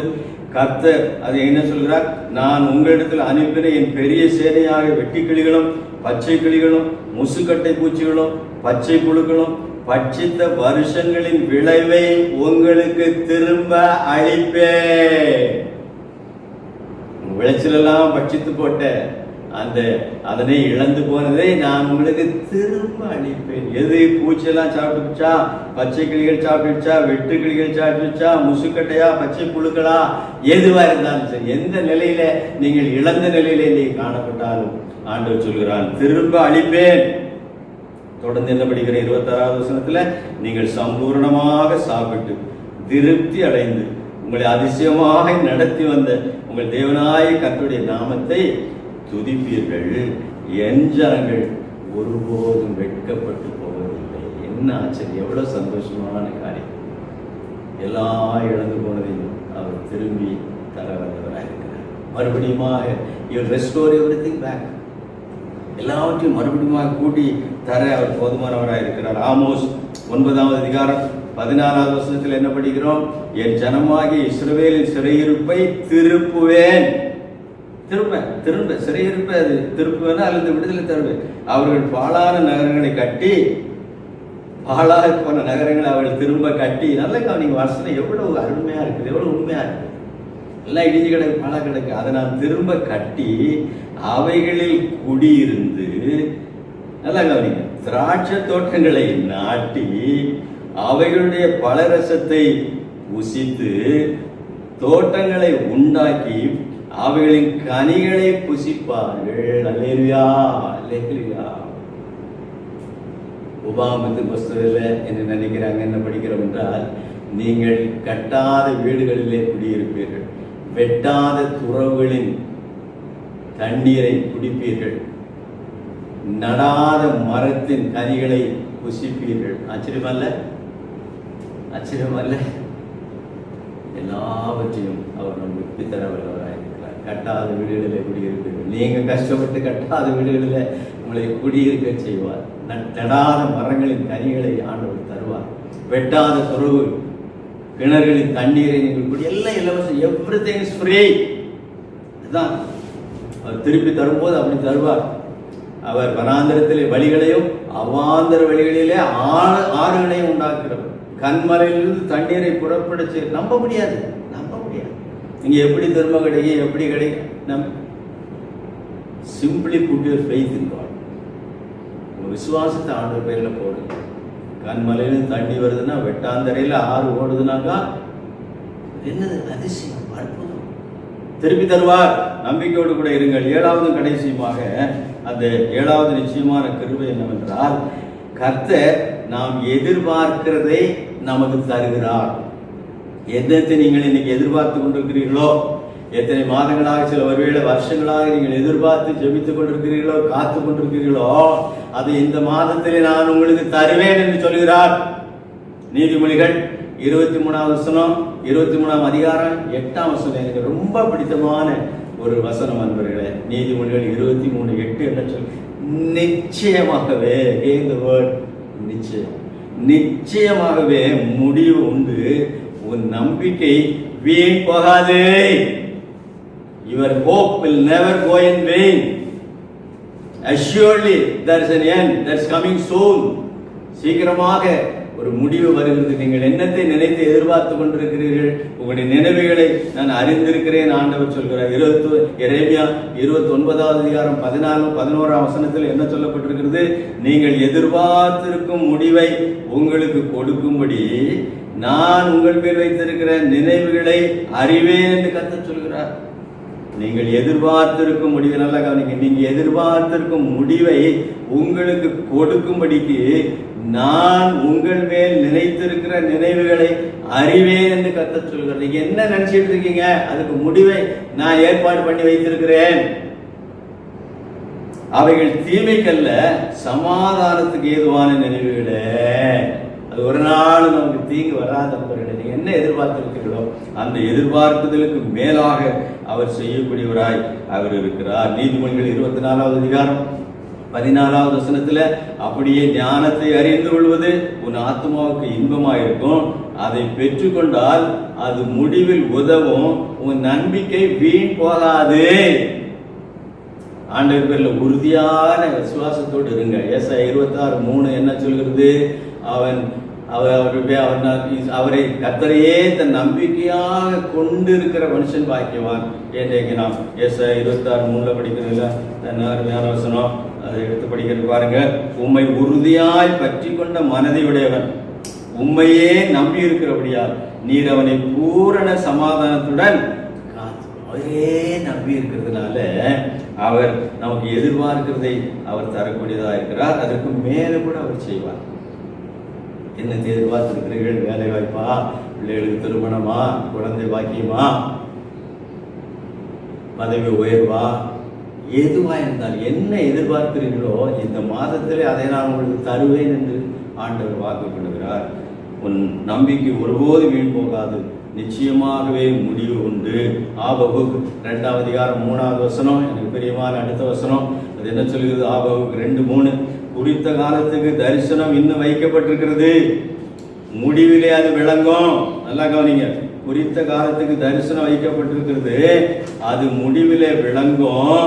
கர்த்தர் அது என்ன சொல்கிறார்? நான் உங்களிடத்தில் அனுப்பின என் பெரிய சேனையாக வெட்டி கிளிகளும் பச்சை கிளிகளும் முசுக்கட்டை பூச்சிகளும் பச்சை புழுக்களும் பட்சித்த வருஷங்களின் விளைவை உங்களுக்கு திரும்ப அளிப்பேன். விளைச்சலெல்லாம் பட்சித்து போட்ட அதனை இழந்து போனதை நான் உங்களுக்கு திரும்ப அளிப்பேன். எது? பூச்செல்லாம் சாப்பிட்டுச்சா, பச்சை கிளிகள் சாப்பிட்டுச்சா, வெட்டு கிளிகள் சாப்பிட்டுச்சா, முசுக்கட்டையா, பச்சை புழுக்களா, எதுவா இருந்தாலும் சரி, எந்த நிலையில நீங்கள் இழந்த நிலையில நீ காணப்பட்டாலும் ஆண்டவர் சொல்கிறான் திரும்ப அளிப்பேன். தொடர்ந்து என்ன படிக்கிற 26வது வசனத்துல, நீங்கள் சம்பூர்ணமாக சாப்பிட்டு திருப்தி அடைந்து உங்களை அதிசயமாக நடத்தி வந்த உங்கள் தேவனாய கர்த்தருடைய நாமத்தை துதிப்பீர்கள், என் ஜனங்கள் ஒருபோதும் வெட்கப்பட்டு போவதில்லை. என்ன ஆச்சரியம், எவ்வளவு சந்தோஷமான காரியம். எல்லாம் இழந்து போனதையும் அவர் திரும்பி தர வந்தவராயிருக்கிறார். மறுபடியுமாக இவர் ரெஸ்டோர் எவ்ரிதிங் பேக், எல்லாவற்றையும் மறுபடியும் கூட்டி தர அவர் போதுமானவராக இருக்கிறார். ஆமோஸ் 9வது அதிகாரம் 16வது வசனத்தில் என்ன படிக்கிறோம்? என் ஜனமாகிய இஸ்ரவேலின் சிறையிருப்பை திருப்புவேன். திரும்ப சிறையிருப்பை அது திருப்புவேன் அல்லது விடுதலை தருவேன். அவர்கள் பாழான நகரங்களை கட்டி, பாழாக போன நகரங்களை அவர்கள் திரும்ப கட்டி, நல்ல கவனிங்க, வசனம் எவ்வளவு அருமையா இருக்குது, எவ்வளவு உண்மையா இருக்குது. எல்லாம் இடிஞ்சு கிடக்கு, பாழா கிடக்கு, அதை நான் திரும்ப கட்டி அவைகளில் குடியிருந்து, நல்லா கவனிங்க, திராட்சை தோட்டங்களை நாட்டி அவைகளுடைய பழரசத்தை உசித்து தோட்டங்களை உண்டாக்கி அவைகளின் கனிகளை புசிப்பார்கள். அல்லேலூயா, அல்லேலூயா. உபாகமத்தின் புஸ்தகத்தில் என்ன நினைக்கிறாங்க, என்ன படிக்கிறோம் என்றால், நீங்கள் கட்டாத வீடுகளிலே குடியிருப்பீர்கள், வெட்டாத துறவுகளின் தண்ணீரை குடிப்பீர்கள், நடாத மரத்தின் கனிகளை புசிப்பீர்கள். ஆச்சரியமல்ல? ஆச்சரியமல்ல? எல்லாவற்றையும் அவர் நமக்கு தர வல்லவராயிருக்கிறார். கட்டாத வீடுகளிலே குடியிருப்பீர்கள். நீங்க கஷ்டப்பட்டு கட்டாத வீடுகளில் உங்களை குடியிருக்க செய்வார். நடாத மரங்களின் கனிகளை ஆண்டவர் தருவார். வெட்டாத துறவு கிணறுகளின் தண்ணீரை நீங்கள் குடி, எல்லாம் இலவசம். Everything is free. அதுதான் அவர் திருப்பி தரும்போது அப்படி தருவார். அவர் வனாந்திரத்திலே வழிகளையும் அவாந்தர வழிகளிலே ஆறுகளையும் உண்டாக்குறவர். கண்மலையிலிருந்து தண்ணீரை புறப்பட செய்ய நம்ப முடியாது, நம்ப முடியாது. நீங்க எப்படி திரும்ப கிடைக்கும், எப்படி கிடைக்கும்? Simply put your faith in God. உங்க விசுவாசத்தை ஆண்டவர் பேர்ல போடுங்க. கண்மலையிலிருந்து தண்ணி வருதுன்னா, வெட்டாந்தரையில ஆறு ஓடுதுனாக்கா என்னது அதிசயம், அற்புதம். திருப்பி தருவார். நம்பிக்கையோடு கூட இருங்கள். ஏழாவது கடைசியுமாக அந்த ஏழாவது நிச்சயமான கிருபை என்னவென்றால், கர்த்தர் நாம் எதிர்பார்க்கிறதை நமக்கு தருகிறார். எதத்தை நீங்கள் இன்னைக்கு எதிர்பார்த்து கொண்டிருக்கிறீர்களோ, எத்தனை மாதங்களாக, சில ஒருவேளை வருஷங்களாக நீங்கள் எதிர்பார்த்து ஜெபித்துக் கொண்டிருக்கிறீர்களோ, காத்து கொண்டிருக்கிறீர்களோ, அதை இந்த மாதத்திலே நான் உங்களுக்கு தருவேன் என்று சொல்கிறார். நீதிமொழிகள் 23வது வசனம், 23ஆம் அதிகாரம் 8ஆம் வசனம் எனக்கு ரொம்ப பிடித்தமான ஒரு வசனம் அன்பர்களே. நீதிமொழிகள் 23:8 என்ன சொல்லு? நிச்சயமாகவே, நிச்சயம், நிச்சயமாகவே முடிவு உண்டு, உன் நம்பிக்கை வீண் போகாது. Your hope will never go in vain. Assuredly there is an end, that is coming soon. சீக்கிரமாக ஒரு முடிவு வருகிறது. நீங்கள் என்னத்தை நினைத்து எதிர்பார்த்து கொண்டிருக்கிறீர்கள்? உங்களுடைய நினைவுகளை நான் அறிந்திருக்கிறேன் ஆண்டவர் சொல்கிறார். எரேமியா 29வது அதிகாரம் 14-11ஆம் வசனத்தில் என்ன சொல்லப்பட்டிருக்கிறது? நீங்கள் எதிர்பார்த்திருக்கும் முடிவை உங்களுக்கு கொடுக்கும்படி நான் உங்கள் மேல் வைத்திருக்கிற நினைவுகளை அறிவேன் என்று கர்த்தர் சொல்கிறார். நீங்கள் எதிர்பார்த்திருக்கும் முடிவை நல்லா கவனிங்க. நீங்க எதிர்பார்த்திருக்கும் முடிவை உங்களுக்கு கொடுக்கும்படிக்கு நான் உங்கள் மேல் நினைத்திருக்கிற நினைவுகளை அறிவேன் என்று கர்த்தர் சொல்கிறார். நீங்க என்ன நினைச்சிட்டு இருக்கீங்க? அதுக்கு முடிவை நான் ஏற்பாடு பண்ணி வைத்திருக்கிறேன். அவைகள் தீமைக்கல்ல, சமாதானத்துக்கு ஏதுவான நினைவுகளே. அது ஒரு நாள் நமக்கு தீங்கு வராத நண்பர்களே. நீங்க என்ன எதிர்பார்த்திருக்கிறீர்களோ அந்த எதிர்பார்ப்புதலுக்கு மேலாக அவர் செய்யக்கூடியவராய் அவர் இருக்கிறார். நீதிமொழிகள் 24வது அதிகாரம் 14வது வசனத்துல, அப்படியே ஞானத்தை அறிந்து கொள்வது உன் ஆத்மாவுக்கு இன்பமாயிருக்கும், அதை பெற்றுக்கொண்டால் அது முடிவில் உதவும், உன் நம்பிக்கை வீண் போகாது. ஆண்டவர் பேர்ல உறுதியான விசுவாசத்தோடு இருங்க. ஏசாயா 26:3 என்ன சொல்கிறது? அவரை கர்த்தரையே தன் நம்பிக்கையாக கொண்டு இருக்கிற மனுஷன் பாக்கியவான் என்று நாம் ஏசாயா 26:3 படிக்கிறீங்களா? அருமையான வசனம், அதை எடுத்து படிக்கிறது பாருங்க. உம்மை உறுதியாய் பற்றி கொண்ட மனதையுடையவன், உம்மையே நம்பி இருக்கிறபடியால் நீர் அவனை பூரண சமாதானத்துடன் அவரே நம்பி இருக்கிறதுனால அவர் நமக்கு எதிர்பார்க்கிறதை அவர் தரக்கூடியதா இருக்கிறார். அதற்கு மேல கூட அவர் செய்வார். என்ன எதிர்பார்த்திருக்கிறீர்கள்? வேலை வாய்ப்பா, பிள்ளைகளுக்கு திருமணமா, குழந்தை பாக்கியமா, பதவி உயர்வா, எதுவா இருந்தால் என்ன எதிர்பார்க்கிறீர்களோ இந்த மாதத்திலே அதை நான் உங்களுக்கு தருவேன் என்று ஆண்டவர் வாக்கு கொடுக்கிறார். உன் நம்பிக்கை ஒருபோது வீண் போகாது, நிச்சயமாகவே முடிவு உண்டு. ஆபகுக் 2வது அதிகாரம் 3வது வசனம் எனக்கு பிரியமான அடுத்த வசனம். அது என்ன சொல்கிறது? ஆபகுக் 2:3, குறித்த காலத்துக்கு தரிசனம் இன்னும் வைக்கப்பட்டிருக்கிறது, முடிவிலே அது விளங்கும். நல்லா கவனிங்க. குறித்த காலத்துக்கு தரிசனம் வைக்கப்பட்டிருக்கிறது, அது முடிவிலே விளங்கும்.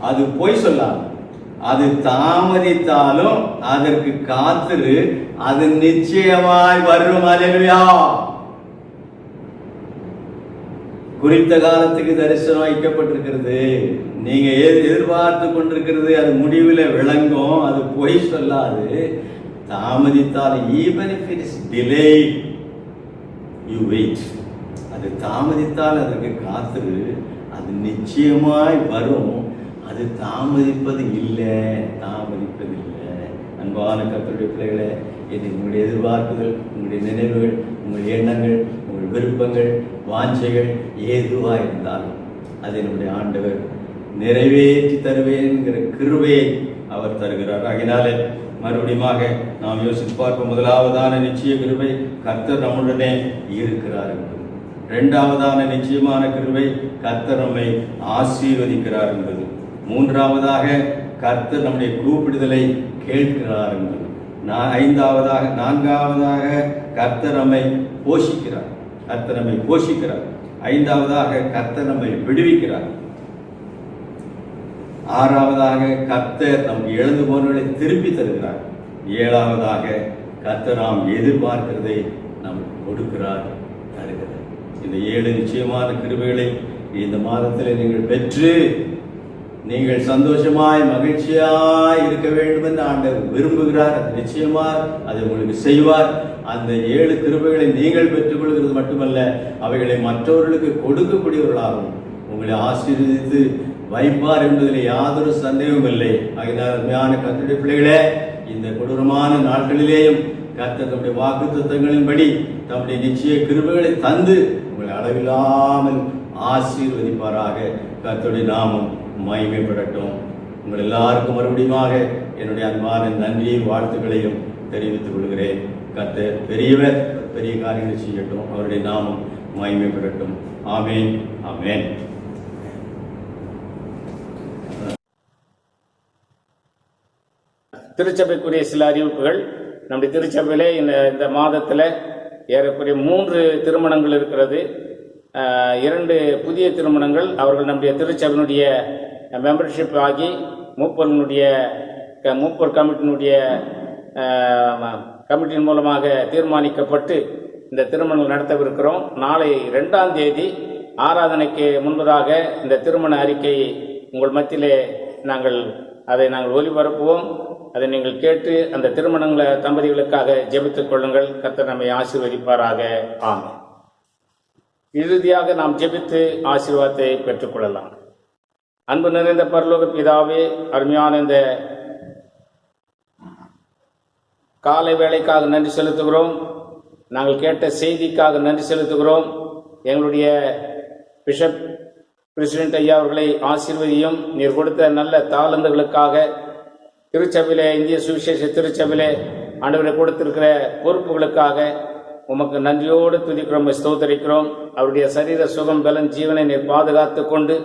அது பொய் சொல்லாது, அது தாமதித்தாலும் அதற்கு காத்திரு, அது நிச்சயமாய் வரும். அல்லேலூயா. குறித்த காலத்துக்கு தரிசனம் வைக்கப்பட்டிருக்கிறது, நீங்க எதிர்பார்த்து கொண்டிருக்கிறது, அது முடிவில் விளங்கும். அது பொய் சொல்லாது, தாமதித்தால் even if it is delayed you wait. அது தாமதித்தால் அதற்கு காத்திரு, அது நிச்சயமாய் வரும். அது தாமதிப்பது இல்லை. அன்பான கர்த்தருடைய பிள்ளைகளே, இது உங்களுடைய எதிர்பார்ப்புகள், உங்களுடைய நினைவுகள், உங்கள் எண்ணங்கள், உங்கள் விருப்பங்கள், வாஞ்சைகள் எதுவாக இருந்தாலும் அதை நம்முடைய ஆண்டவர் நிறைவேற்றி தருவேன்கிற கிருபையை அவர் தருகிறார். ஆகினாலே மறுபடியும் நாம் யோசித்து பார்ப்போம். முதலாவதான நிச்சய கிருபை, கர்த்தர் நம்முடனே இருக்கிறார் என்பது. இரண்டாவதான நிச்சயமான கிருபை, கர்த்தர் நம்மை ஆசீர்வதிக்கிறார் என்பது. மூன்றாவதாக, கர்த்தர் நம்முடைய கூப்பிடுதலை கேட்கிறார் என்பது. நான்காவதாக, கர்த்தர் நம்மை போஷிக்கிறார். ஐந்தாவதாக, கர்த்தர் நம்மை விடுவிக்கிறார். ஆறாவதாக, கர்த்தர் நமக்கு இழந்து போனவர்களை திருப்பி தருகிறார். ஏழாவதாக, கர்த்தர் நாம் எதிர்பார்க்கிறதை நமக்கு கொடுக்கிறார், தருகிறார். இந்த 7 நிச்சயமான கிருபைகளை இந்த மாதத்தில் நீங்கள் பெற்று நீங்கள் சந்தோஷமாய் மகிழ்ச்சியாய் இருக்க வேண்டும் என்று ஆண்டவர் விரும்புகிறார். நிச்சயமாக அதை உங்களுக்கு செய்வார். அந்த 7 கிருபைகளை நீங்கள் பெற்றுக்கொள்கிறது மட்டுமல்ல, அவைகளை மற்றவர்களுக்கு கொடுக்கக்கூடியவர்களாகவும் உங்களை ஆசீர்வதித்து வைப்பார் என்பதில் யாதொரு சந்தேகமும் இல்லை. ஆகினால் அருமையான கர்த்தருடைய பிள்ளைகளே, இந்த கொடூரமான நாட்களிலேயும் கர்த்தர் தம்முடைய வாக்குத்தத்தங்களின்படி தம்முடைய நிச்சய கிருபைகளை தந்து உங்களை அளவில்லாமல் ஆசீர்வதிப்பாராக. கர்த்தருடைய நாமம் மகிமைப்படட்டும். உங்கள் எல்லாருக்கும் மறுபடியுமாக என்னுடைய அன்பான நன்றியை வாழ்த்துக்களையும் தெரிவித்துக் கொள்கிறேன். கர்த்தர் பெரியவர், பெரிய காரியங்களை செய்யட்டும். அவருடைய நாமம் மகிமைப்படட்டும். ஆமேன், ஆமேன். திருச்சபைக்குரிய சில அறிவிப்புகள். நம்முடைய திருச்சபையிலே இந்த மாதத்தில் ஏறக்குறைய 3 திருமணங்கள் இருக்கிறது. 2 புதிய திருமணங்கள் அவர்கள் நம்முடைய திருச்சபையினுடைய மெம்பர்ஷிப் ஆகி மூப்பர் கமிட்டியின் மூலமாக தீர்மானிக்கப்பட்டு இந்த திருமணங்கள் நடத்தவிருக்கிறோம். நாளை 2ஆம் தேதி ஆராதனைக்கு முன்பதாக இந்த திருமண அறிக்கையை உங்கள் மத்தியிலே நாங்கள் ஒலிபரப்புவோம். அதை நீங்கள் கேட்டு அந்த திருமணங்களை தம்பதிகளுக்காக ஜெபித்துக் கொள்ளுங்கள். கர்த்தர் நம்மை ஆசீர்வதிப்பாராக. ஆமென். இறுதியாக நாம் ஜெபித்து ஆசீர்வாதத்தை பெற்றுக்கொள்ளலாம். அன்பு நிறைந்த பரலோக பிதாவே, அருமையான இந்த காலை வேளைக்காக நன்றி செலுத்துகிறோம். நாங்கள் கேட்ட செய்திக்காக நன்றி செலுத்துகிறோம். எங்களுடைய பிஷப் பிரசிடென்ட் ஐயா அவர்களை ஆசீர்வதியும். நீர் கொடுத்த நல்ல தாளந்துகளுக்காக திருச்சபையிலே, இந்திய சுவிசேஷ திருச்சபையிலே ஆண்டவரை கொடுத்திருக்கிற பொறுப்புகளுக்காக உமக்கு நன்றியோடு துதிக்கிறோம், ஸ்தோத்தரிக்கிறோம். அவருடைய சரீர சுகம், பலன், ஜீவனை நீர் பாதுகாத்து கொண்டு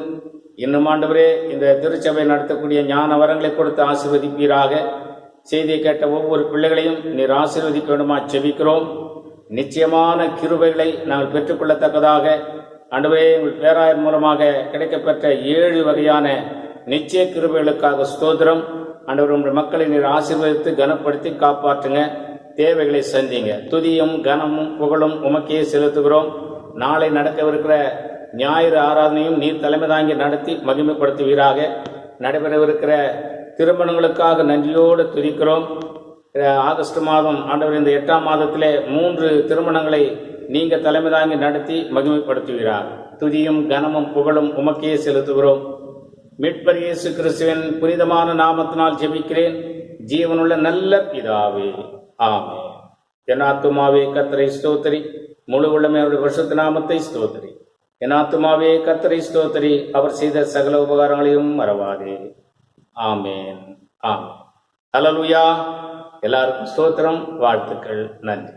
இன்னும் ஆண்டவரே இந்த திருச்சபை நடத்தக்கூடிய ஞான வரங்களை கொடுத்து ஆசீர்வதிப்பீராக. செய்தியை கேட்ட ஒவ்வொரு பிள்ளைகளையும் நீர் ஆசீர்வதிக்க வேண்டுமா செபிக்கிறோம். நிச்சயமான கிருபைகளை நாங்கள் பெற்றுக்கொள்ளத்தக்கதாக ஆண்டவரே உங்கள் பேராயர் மூலமாக கிடைக்கப்பெற்ற 7 வகையான நிச்சய கிருபைகளுக்காக ஸ்தோத்திரம். ஆண்டவர் உங்கள் மக்களை நீர் ஆசீர்வதித்து கனப்படுத்தி காப்பாற்றுங்க. தேவைகளை சந்திங்க. துதியும் கனமும் புகழும் உமக்கே செலுத்துகிறோம். நாளை நடக்கவிருக்கிற ஞாயிறு ஆராதனையும் நீர் தலைமை தாங்கி நடத்தி மகிமைப்படுத்துவீராக. நடைபெறவிருக்கிற திருமணங்களுக்காக நன்றியோடு துதிக்கிறோம். ஆகஸ்ட் மாதம் ஆண்டவர் இந்த 8ஆம் மாதத்திலே 3 திருமணங்களை நீங்க தலைமை தாங்கி நடத்தி மகிமைப்படுத்துவீராக. துதியும் கனமும் புகழும் உமக்கே செலுத்துகிறோம். மீட்பர் இயேசு கிறிஸ்துவின் புனிதமான நாமத்தினால் ஜெபிக்கிறேன், ஜீவனுள்ள நல்ல பிதாவே. ஆமென். என் ஆத்துமாவே கர்த்தரை ஸ்தோத்திரி, முழு உள்ளமே அவருடைய பரிசுத்த நாமத்தை ஸ்தோத்திரி. என் ஆத்துமாவே கர்த்தரை ஸ்தோத்திரி, அவர் செய்த சகல உபகாரங்களையும் மறவாதே. ஆமென், ஆமென். அல்லேலூயா. எல்லாருக்கும் ஸ்தோத்திரம், வாழ்த்துக்கள், நன்றி.